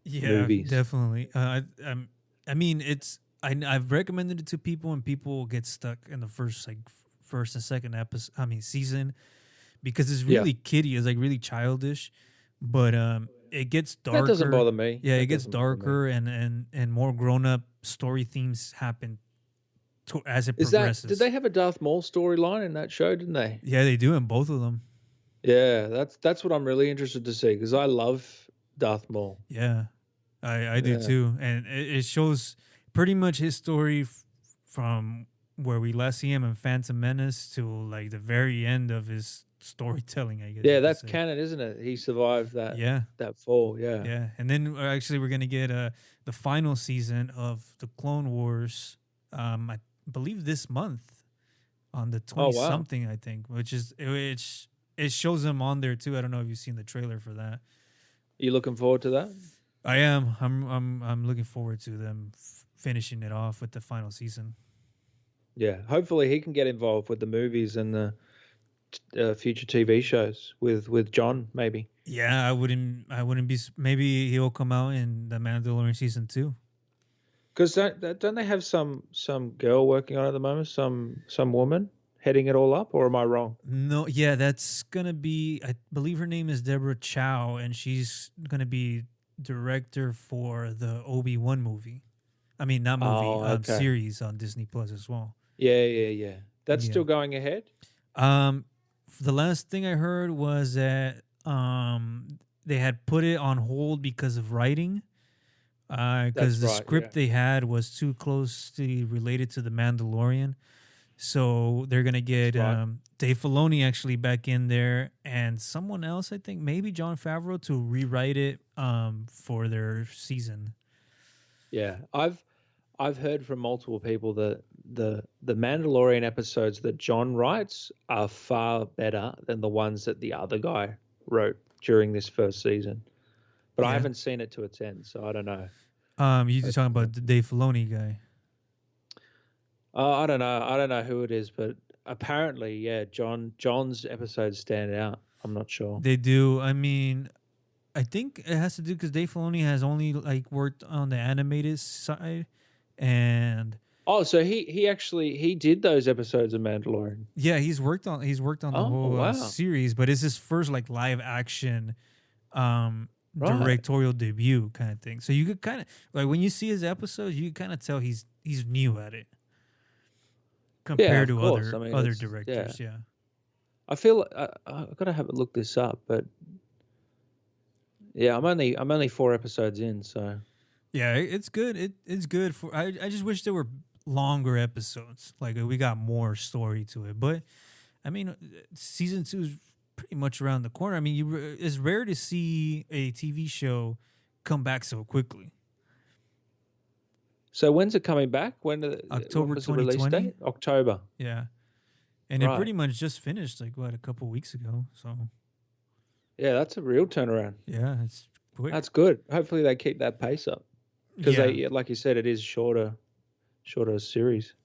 Yeah, movies. definitely. I mean, I've recommended it to people, and people get stuck in the first and second episode. I mean, season, because it's Yeah, really kiddie. It's like really childish, but it gets that doesn't darker. bother me. Yeah, it That gets doesn't bother me. darker, and more grown up story themes happen as it Is that did progresses. they have a Darth Maul storyline in that show? Didn't they? Yeah, they do in both of them. Yeah, that's what I'm really interested to see because I love Darth Maul. Yeah, I do Yeah, too, and it shows pretty much his story from where we last see him in Phantom Menace to like the very end of his storytelling. I guess yeah, you could that's say. canon, isn't it? He survived Yeah, that fall. Yeah. yeah, and then actually we're gonna get the final season of the Clone Wars. I believe this month on the Oh 20 wow. something, I think, which it shows him on there too. I don't know if you've seen the trailer for that. You looking forward to that? I am. I'm looking forward to them finishing it off with the final season. Yeah. Hopefully he can get involved with the movies and the future TV shows with John maybe. Yeah, I wouldn't be. Maybe he'll come out in the Mandalorian season 2. Because don't they have some girl working on it at the moment? Some woman heading it all up, or am I wrong? No, yeah, that's gonna be. I believe her name is Deborah Chow, and she's gonna be director for the Obi-Wan movie. I mean, not movie, Oh, okay. series on Disney Plus as well. Yeah, yeah, yeah. That's Yeah. still going ahead. Um, the last thing I heard was that they had put it on hold because of writing. That's Because the right. Yeah. script they had was too closely related to the Mandalorian. So they're gonna That's get right. Dave Filoni actually back in there, and someone else, I think, maybe John Favreau, to rewrite it for their season. Yeah. I've heard from multiple people that the Mandalorian episodes that John writes are far better than the ones that the other guy wrote during this first season. But I Yeah. haven't seen it to its end, so I don't know. You But talking about the Dave Filoni guy? I don't know. I don't know who it is, but apparently, yeah, John's episodes stand out. I'm not sure. They do. I mean, I think it has to do because Dave Filoni has only like worked on the animated side, and Oh, so he actually he did those episodes of Mandalorian. yeah, he's worked on the Oh, whole wow. series, but it's his first like live action Right. directorial debut kind of thing. So you could kind of like when you see his episodes, you could kind of tell he's new at it Yeah, compared of to course. I other mean, other it's yeah. directors. Yeah, I feel I've got to have a look this up, but yeah, I'm only 4 episodes in, so yeah, it's good. It's good for. I just wish there were longer episodes. Like we got more story to it, but I mean, season 2 is pretty much around the corner. I mean, it's rare to see a TV show come back so quickly. so when's it coming back? When October was the release 2020. date? October. Yeah, and it Right. pretty much just finished like what a couple weeks ago. So Yeah, that's a real turnaround. yeah, it's quick. That's good. Hopefully they keep that pace up because Yeah, they, like you said, it is shorter series.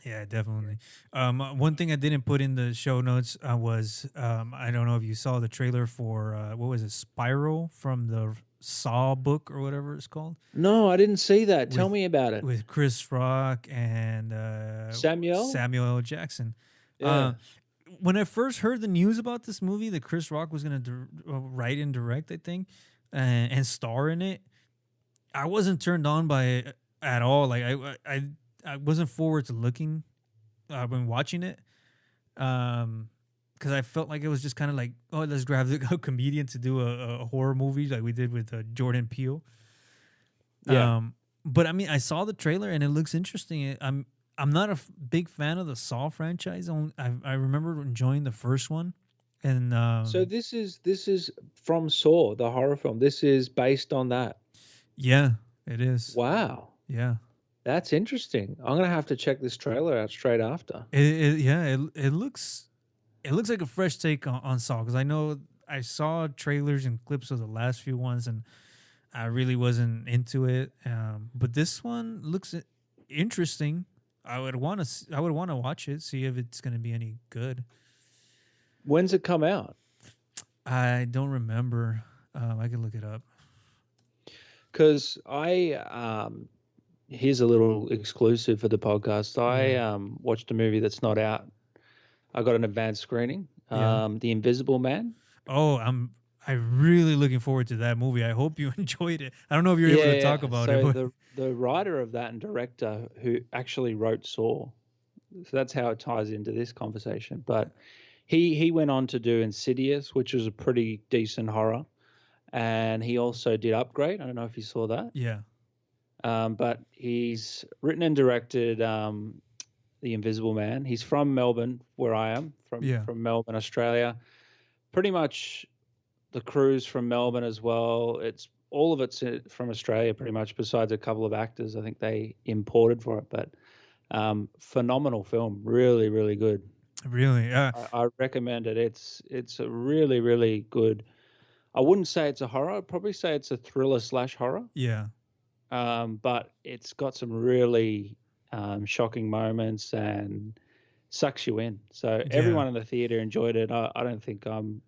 Yeah, definitely. One thing I didn't put in the show notes was I don't know if you saw the trailer for what was it, Spiral from the Saw book or whatever it's called, No, I didn't see that. Tell with me about it. Chris Rock and Samuel? Samuel L. Jackson. Uh, Yeah. when I first heard the news about this movie, that Chris Rock was going to write and direct, I think, and star in it, I wasn't turned on by it at all. Like I wasn't forward to looking when watching it, because I felt like it was just kind of like, oh, let's grab a comedian to do a horror movie like we did with Jordan Peele. Yeah. But I mean, I saw the trailer and it looks interesting. I'm not a big fan of the Saw franchise. I remember enjoying the first one, and So this is from Saw, the horror film. This is based on that. yeah, it is. Wow. Yeah, That's interesting. I'm gonna have to check this trailer out straight after. it looks like a fresh take on Saw, because I know I saw trailers and clips of the last few ones and I really wasn't into it. But this one looks interesting. I would want to watch it, see if it's going to be any good. When's it come out? I don't remember. I can look it up. Because here's a little exclusive for the podcast. I Yeah. watched a movie that's not out. I got an advanced screening. Yeah. The Invisible Man. Oh, I'm really looking forward to that movie. I hope you enjoyed it. I don't know if you're able to talk Yeah. about it, So but the writer of that and director who actually wrote Saw. So that's how it ties into this conversation. But he went on to do Insidious, which was a pretty decent horror, and he also did Upgrade. I don't know if you saw that. yeah, But he's written and directed The Invisible Man. He's from Melbourne, where I am, yeah, from Melbourne, Australia. Pretty much the crew's from Melbourne as well. It's all of it's from Australia, pretty much, besides a couple of actors. I think they imported for it, but phenomenal film, really, really good. really. I recommend it. It's a really, really good. I wouldn't say it's a horror. I'd probably say it's a thriller slash horror. Yeah, But it's got some really shocking moments and sucks you in. So yeah, everyone in the theater enjoyed it. I don't think I'm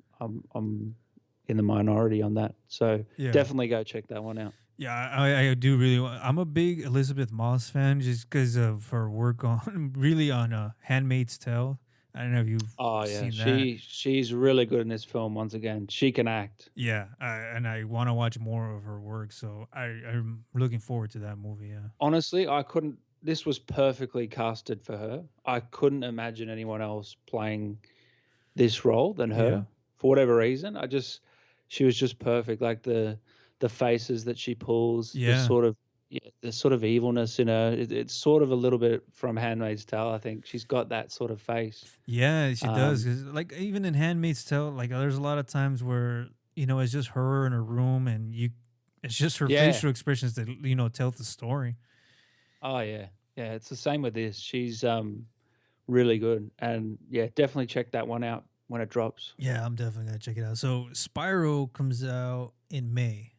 in the minority on that. So yeah. definitely go check that one out. Yeah, I do really want. I'm a big Elizabeth Moss fan just because of her work on really on Handmaid's Tale. I don't know if you've Oh yeah, seen that. she's really good in this film. Once again, she can act. Yeah, and I want to watch more of her work, so I'm looking forward to that movie. Yeah, Honestly, I couldn't. This was perfectly casted for her. I couldn't imagine anyone else playing this role than yeah, her for whatever reason. She was just perfect. Like the faces that she pulls, yeah, the sort of evilness in her. It's sort of a little bit from Handmaid's Tale. I think she's got that sort of face. yeah. She does. Um, 'Cause, like even in Handmaid's Tale, like there's a lot of times where it's just her in a room, and it's just her yeah. facial expressions that tell the story. Oh yeah. Yeah. It's the same with this. She's really good, and yeah, definitely check that one out when it drops. Yeah, I'm definitely gonna check it out. So Spyro comes out in May.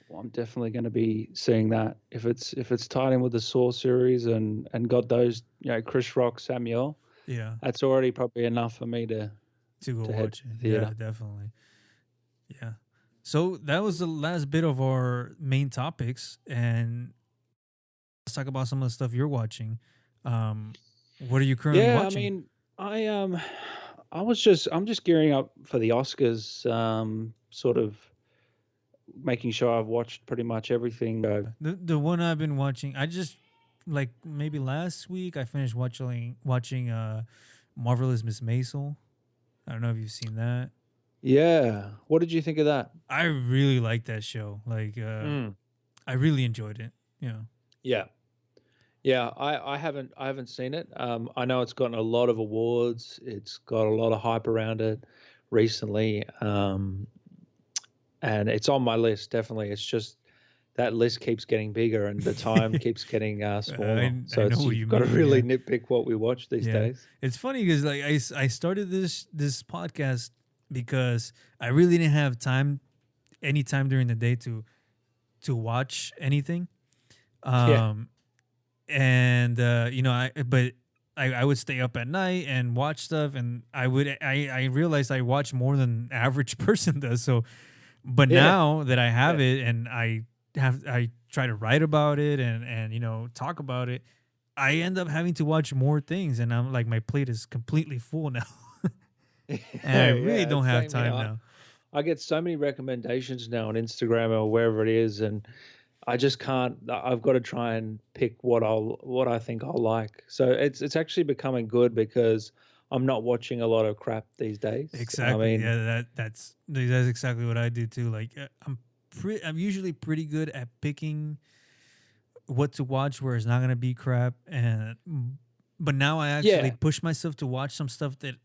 Well, I'm definitely going to be seeing that if it's tied in with the Saw series and got those Chris Rock, Samuel. Yeah, That's already probably enough for me to go to head watch to it. the Yeah, theater. definitely. Yeah. So that was the last bit of our main topics, and let's talk about some of the stuff you're watching. What are you currently Yeah, I watching? mean, I'm just gearing up for the Oscars, sort of making sure I've watched pretty much everything. The one I've been watching, I just like maybe last week I finished watching Marvelous Miss Maisel. I don't know if you've seen that. Yeah, what did you think of that? I really like that show. Like Mm. I really enjoyed it. Yeah. Yeah, yeah, I haven't seen it. I know it's gotten a lot of awards. It's got a lot of hype around it recently, and it's on my list. Definitely, it's just that list keeps getting bigger and the time keeps getting smaller. I So know it's what you you've got to mean. really Yeah. nitpick what we watch these Yeah, days. it's funny because like I started this podcast because I really didn't have any time during the day to watch anything. Yeah, Um, and I would stay up at night and watch stuff, and I realized I watch more than average person does. So, but Yeah. now that I have Yeah. it and I try to write about it and talk about it, I end up having to watch more things, and I'm like, my plate is completely full now, and I really Yeah, don't have same here. time now. I get so many recommendations now on Instagram or wherever it is, and I just can't. I've got to try and pick what I think I'll like. So it's actually becoming good because I'm not watching a lot of crap these days. I Exactly. mean, Yeah, that's exactly what I do too. Like I'm usually pretty good at picking what to watch where it's not gonna be crap, and but now I actually yeah, push myself to watch some stuff that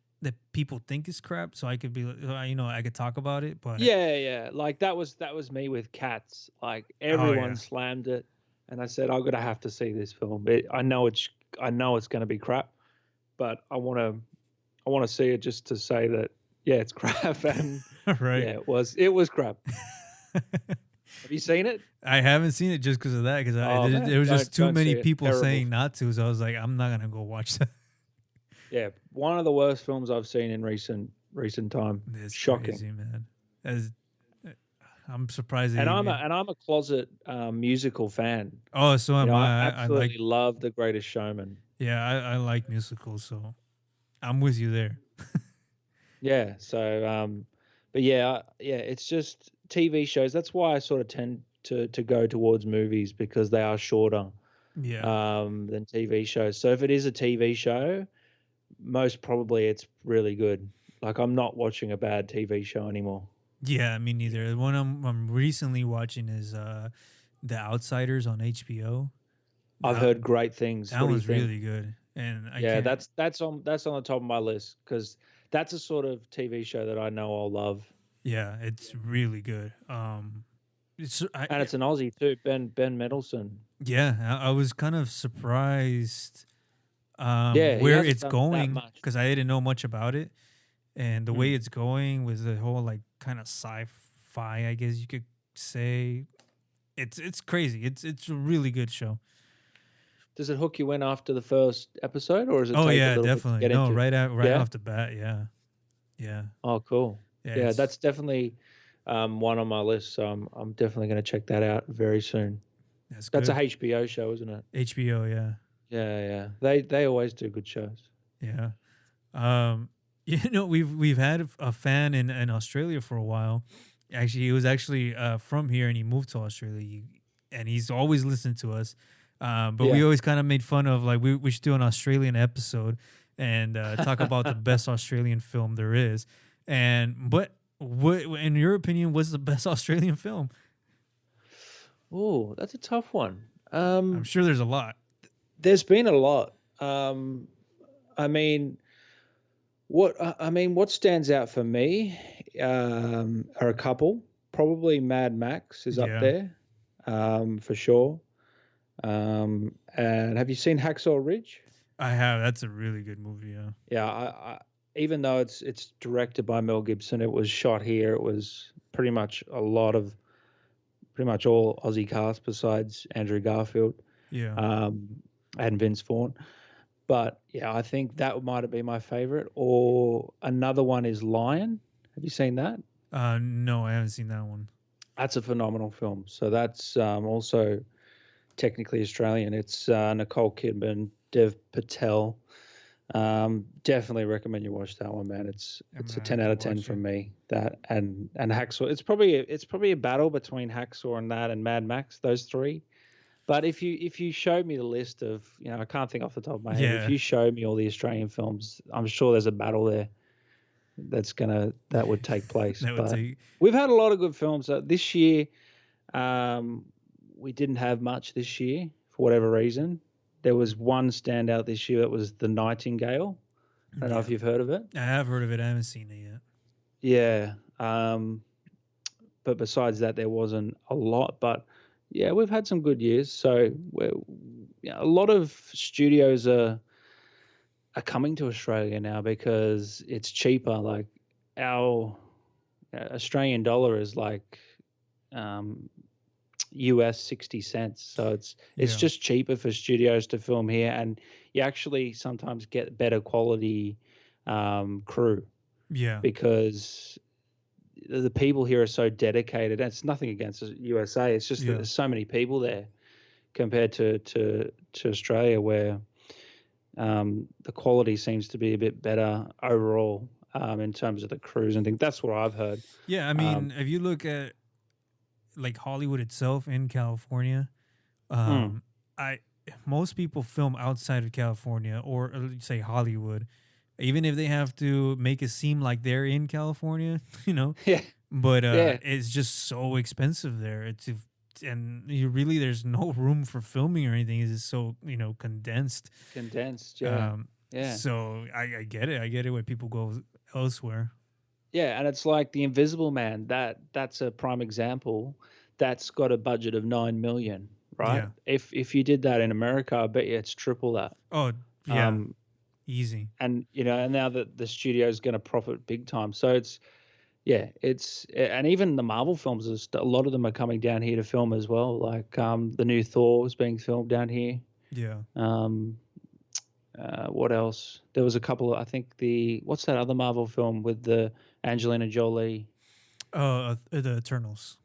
people think is crap, so I could be like, I could talk about it. But yeah. Like that was me with Cats. Like oh everyone yeah, slammed it, and I said I'm gonna have to see this film. I know it's gonna be crap, but I want to see it just to say that yeah, it's crap, and right. yeah, it was crap. Have you seen it? I haven't seen it just because of that, because Oh there man, was just too don't see many it. people Terrible. saying not to, so I was like, I'm not gonna go watch that. Yeah, one of the worst films I've seen in recent time. It's Shocking. crazy, man. As I'm surprised they And I'm a even. and I'm a closet musical fan. Oh, so You am know, I I. I like. absolutely love The Greatest Showman. Yeah, I like musicals, so I'm with you there. Yeah. So, but yeah, it's just TV shows. That's why I sort of tend to go towards movies because they are shorter Yeah, than TV shows. So if it is a TV show, most probably it's really good. Like I'm not watching a bad TV show anymore. yeah, me neither. The one I'm recently watching is The Outsiders on HBO. I've That heard great things. that What do you one's think? really good, and I Yeah, can't. that's on the top of my list because that's a sort of TV show that I know I'll love, Yeah, it's really good. It's and it's an Aussie too, Ben Mendelsohn. yeah, I was kind of surprised Yeah, he where hasn't it's done that going, much. because I didn't know much about it, and the way Mm. it's going with the whole like kind of sci-fi, I guess you could say. It's crazy. It's a really good show. Does it hook you in after the first episode, or does it Oh take a yeah, little bit to definitely. get No, into? right Yeah. off the bat, yeah, yeah, Oh, cool. yeah. Yeah, It's that's definitely one on my list. So I'm definitely going to check that out very soon. that's That's a good. HBO show, isn't it? HBO, yeah, Yeah, yeah. They always do good shows. yeah. Um, we've had a fan in Australia for a while. Actually, he was actually from here, and he moved to Australia, and he's always listened to us. But we Yeah. always kind of made fun of, like, we should do an Australian episode and talk about the best Australian film there is. But what, in your opinion, what's the best Australian film? Oh, that's a tough one. I'm sure there's a lot. There's been a lot. I mean, what stands out for me are a couple. Probably Mad Max is up Yeah, there, for sure. And have you seen Hacksaw Ridge? I have. That's a really good movie. Yeah, Yeah, even though it's directed by Mel Gibson, it was shot here. It was pretty much all Aussie cast besides Andrew Garfield, yeah. um, and Vince Vaughn. But yeah, I think that might have been my favorite. Or another one is Lion. Have you seen that? No, I haven't seen that one. That's a phenomenal film. So that's also technically Australian. It's Nicole Kidman, Dev Patel. Definitely recommend you watch that one, man. I'm It's a gonna 10 have out to of 10 watch it. from me. That and Hacksaw. It's probably a battle between Hacksaw and that and Mad Max. Those three. But if you showed me the list of, I can't think off the top of my head. If Yeah, you showed me all the Australian films, I'm sure there's a battle there that would take place. that would But take. we've had a lot of good films this year. Um, we didn't have much this year for whatever reason. There was one standout this year. That was The Nightingale. I don't know if Yeah, you've heard of it. I have heard of it. I haven't seen it yet. Yeah. But besides that, there wasn't a lot. But yeah, we've had some good years. So a lot of studios are coming to Australia now because it's cheaper. Like our Australian dollar is like um, US 60 cents. So it's Yeah. just cheaper for studios to film here, and you actually sometimes get better quality crew Yeah. because the people here are so dedicated. And it's nothing against the USA. It's just that Yeah. there's so many people there compared to Australia, where the quality seems to be a bit better overall in terms of the crews and things. That's what I've heard. Yeah. I Um, mean, if you look at like Hollywood itself in California, mm, um, I most people film outside of California or say Hollywood, even if they have to make it seem like they're in California, you know. yeah, But yeah, it's just so expensive there. And you really there's no room for filming or anything. It's just so condensed. condensed. Yeah, Um, yeah, so I get it. I get it when people go elsewhere. yeah. And it's like The Invisible Man. That's a prime example. That's got a budget of 9 million, right? Yeah. If you did that in America, I bet you it's triple that. Oh yeah. Um, Easy. and and now that the studio is going to profit big time, so and even the Marvel films, a lot of them are coming down here to film as well. Like the new Thor is being filmed down here. Yeah. Um, what else? There was a couple. I think what's that other Marvel film with the Angelina Jolie? The Eternals.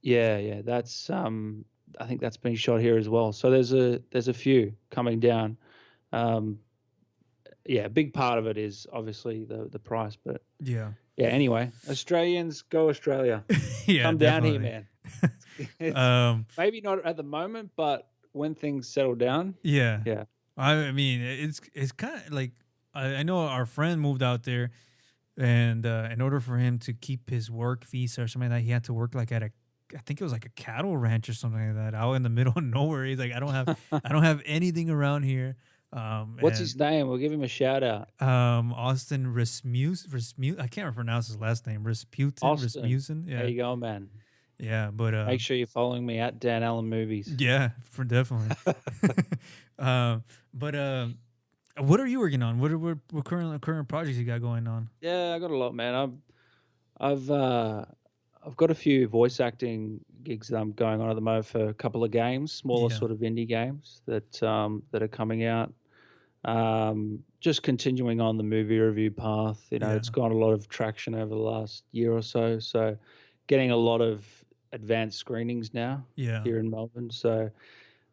Yeah, yeah. That's I think that's being shot here as well. So there's a few coming down. Um, yeah, a big part of it is obviously the price, but Yeah. yeah. Anyway, Australians, go Australia. Yeah. Come down here, Definitely. man. It's Um. maybe not at the moment, but when things settle down, Yeah. yeah, I mean, it's kind of like I know our friend moved out there, and in order for him to keep his work visa or something like that, he had to work like at I think it was like a cattle ranch or something like that, out in the middle of nowhere. He's like, I don't have anything around here. What's his name? We'll give him a shout out. Austin Rasmussen. I can't pronounce his last name. Austin, Rasmussen. there Yeah, you go, man. yeah. But Make sure you're following me at Dan Allen Movies. yeah, for definitely. But what are you working on? What current projects you got going on? Yeah, I got a lot, man. I've got a few voice acting gigs that I'm going on at the moment for a couple of games, smaller Yeah, sort of indie games that are coming out. Just continuing on the movie review path. yeah, It's got a lot of traction over the last year or so. So, getting a lot of advanced screenings now yeah, here in Melbourne. So,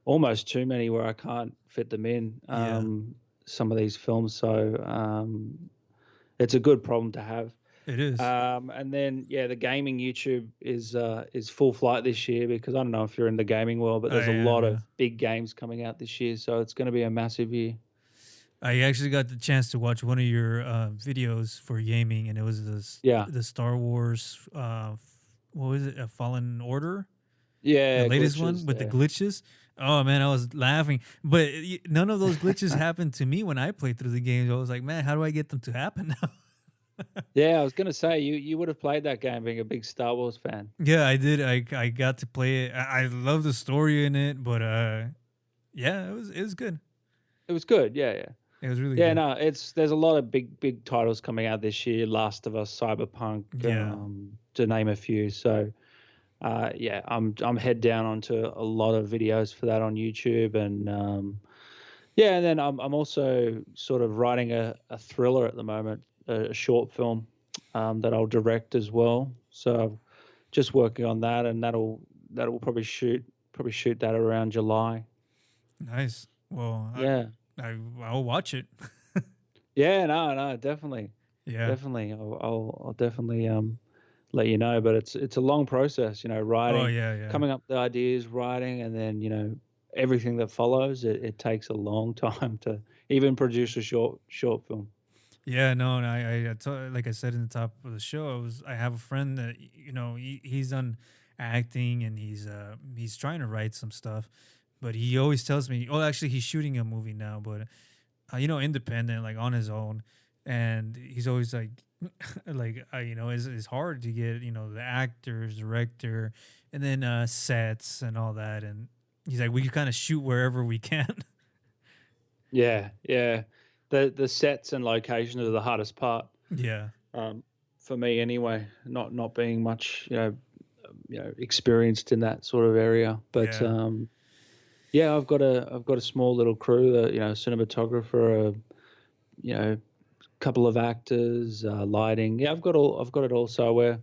almost too many where I can't fit them in. yeah. Some of these films. So, it's a good problem to have. It is. And then the gaming YouTube is full flight this year because I don't know if you're in the gaming world, but I there's a am. lot Yeah. of big games coming out this year, so it's going to be a massive year. I actually got the chance to watch one of your videos for gaming, and it was Yeah, the Star Wars. What was it? A Fallen Order, yeah, the latest glitches, one with the yeah. glitches. Oh man, I was laughing, but none of those glitches happened to me when I played through the games. I was like, man, how do I get them to happen now? Yeah, I was going to say you would have played that game being a big Star Wars fan. Yeah, I did. I got to play it. I love the story in it, but yeah, it was good. It was good, yeah. It was really Yeah, good. no, there's a lot of big titles coming out this year. Last of Us, Cyberpunk, Yeah, to name a few. So, I'm head down onto a lot of videos for that on YouTube, and and then I'm also sort of writing a thriller at the moment, a short film that I'll direct as well. So, just working on that, and that'll probably shoot that around July. nice. Well, Yeah, I'll watch it. yeah, no, definitely. Yeah. Definitely, I'll definitely let you know. But it's a long process, Oh writing, yeah, yeah. coming up with the ideas, writing, and then everything that follows. It takes a long time to even produce a short film. Yeah, no, and like I said in the top of the show, I have a friend that he's done acting and he's trying to write some stuff, but he always tells me, oh, actually he's shooting a movie now, but independent, like on his own, and he's always like, like it's hard to get the actors, director, and then sets and all that, and he's like, we kind of shoot wherever we can. Yeah, yeah. The sets and locations are the hardest part Yeah, for me anyway. Not being much experienced in that sort of area. But I've got a small little crew, that cinematographer, couple of actors, lighting. Yeah, I've got it all. So we're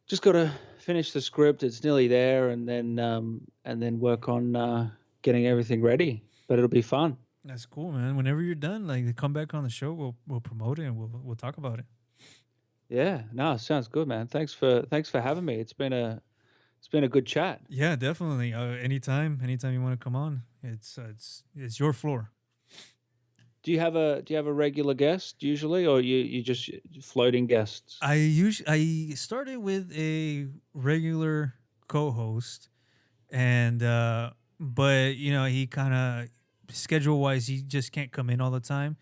just got to finish the script. It's nearly there, and then work on getting everything ready. But it'll be fun. That's cool, man. Whenever you're done, like come back on the show, we'll promote it and we'll talk about it. Yeah, no, sounds good, man. Thanks for having me. It's been a good chat. Yeah, definitely. Anytime you want to come on, it's your floor. Do you have a regular guest usually, or you just floating guests? I started with a regular co-host, and but he kind of schedule wise he just can't come in all the time.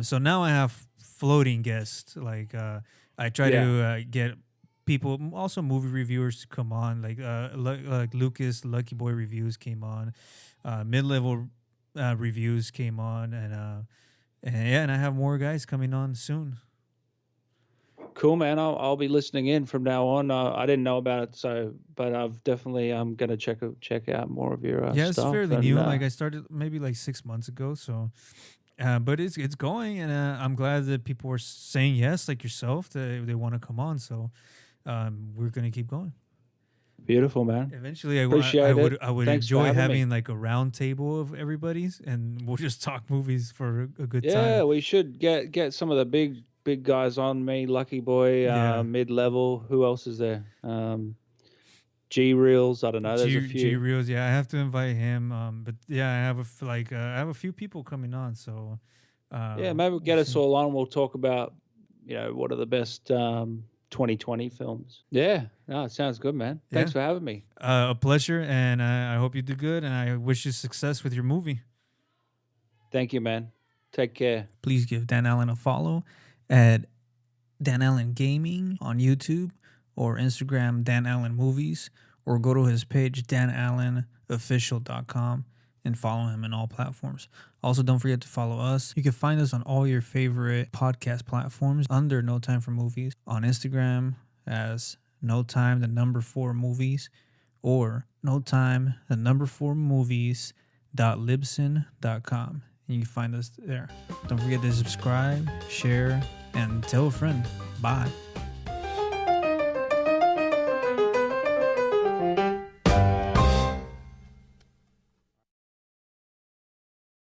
So now I have floating guests. Like I try to get people, also movie reviewers, to come on. Like Lucas Lucky Boy Reviews came on, mid-level reviews came on, and I have more guys coming on soon. Cool, man. I'll be listening in from now on. I didn't know about it, but I've definitely gonna check out more of your stuff. Yeah, it's fairly new. Like I started maybe like 6 months ago, so. But it's going, and I'm glad that people are saying yes, like yourself, that they want to come on. So we're gonna keep going. Beautiful, man. Eventually, I would enjoy having like a round table of everybody's, and we'll just talk movies for a good time. Yeah, we should get some of the big guys on. Me, Lucky Boy, mid-level. Who else is there? G Reels, I don't know. There's a few. G Reels, yeah, I have to invite him. But yeah, I have a few people coming on. So maybe we'll get us all on. We'll talk about what are the best 2020 films. Yeah, no, it sounds good, man. Thanks for having me. A pleasure, and I hope you do good, and I wish you success with your movie. Thank you, man. Take care. Please give Dan Allen a follow at Dan Allen Gaming on YouTube or Instagram, Dan Allen Movies, or go to his page, danallenofficial.com, and follow him on all platforms. Also, don't forget to follow us. You can find us on all your favorite podcast platforms under No Time for Movies, on Instagram as No Time, 4 Movies, or No Time, 4 Movies.libsyn.com. You can find us there. Don't forget to subscribe, share, and tell a friend. Bye.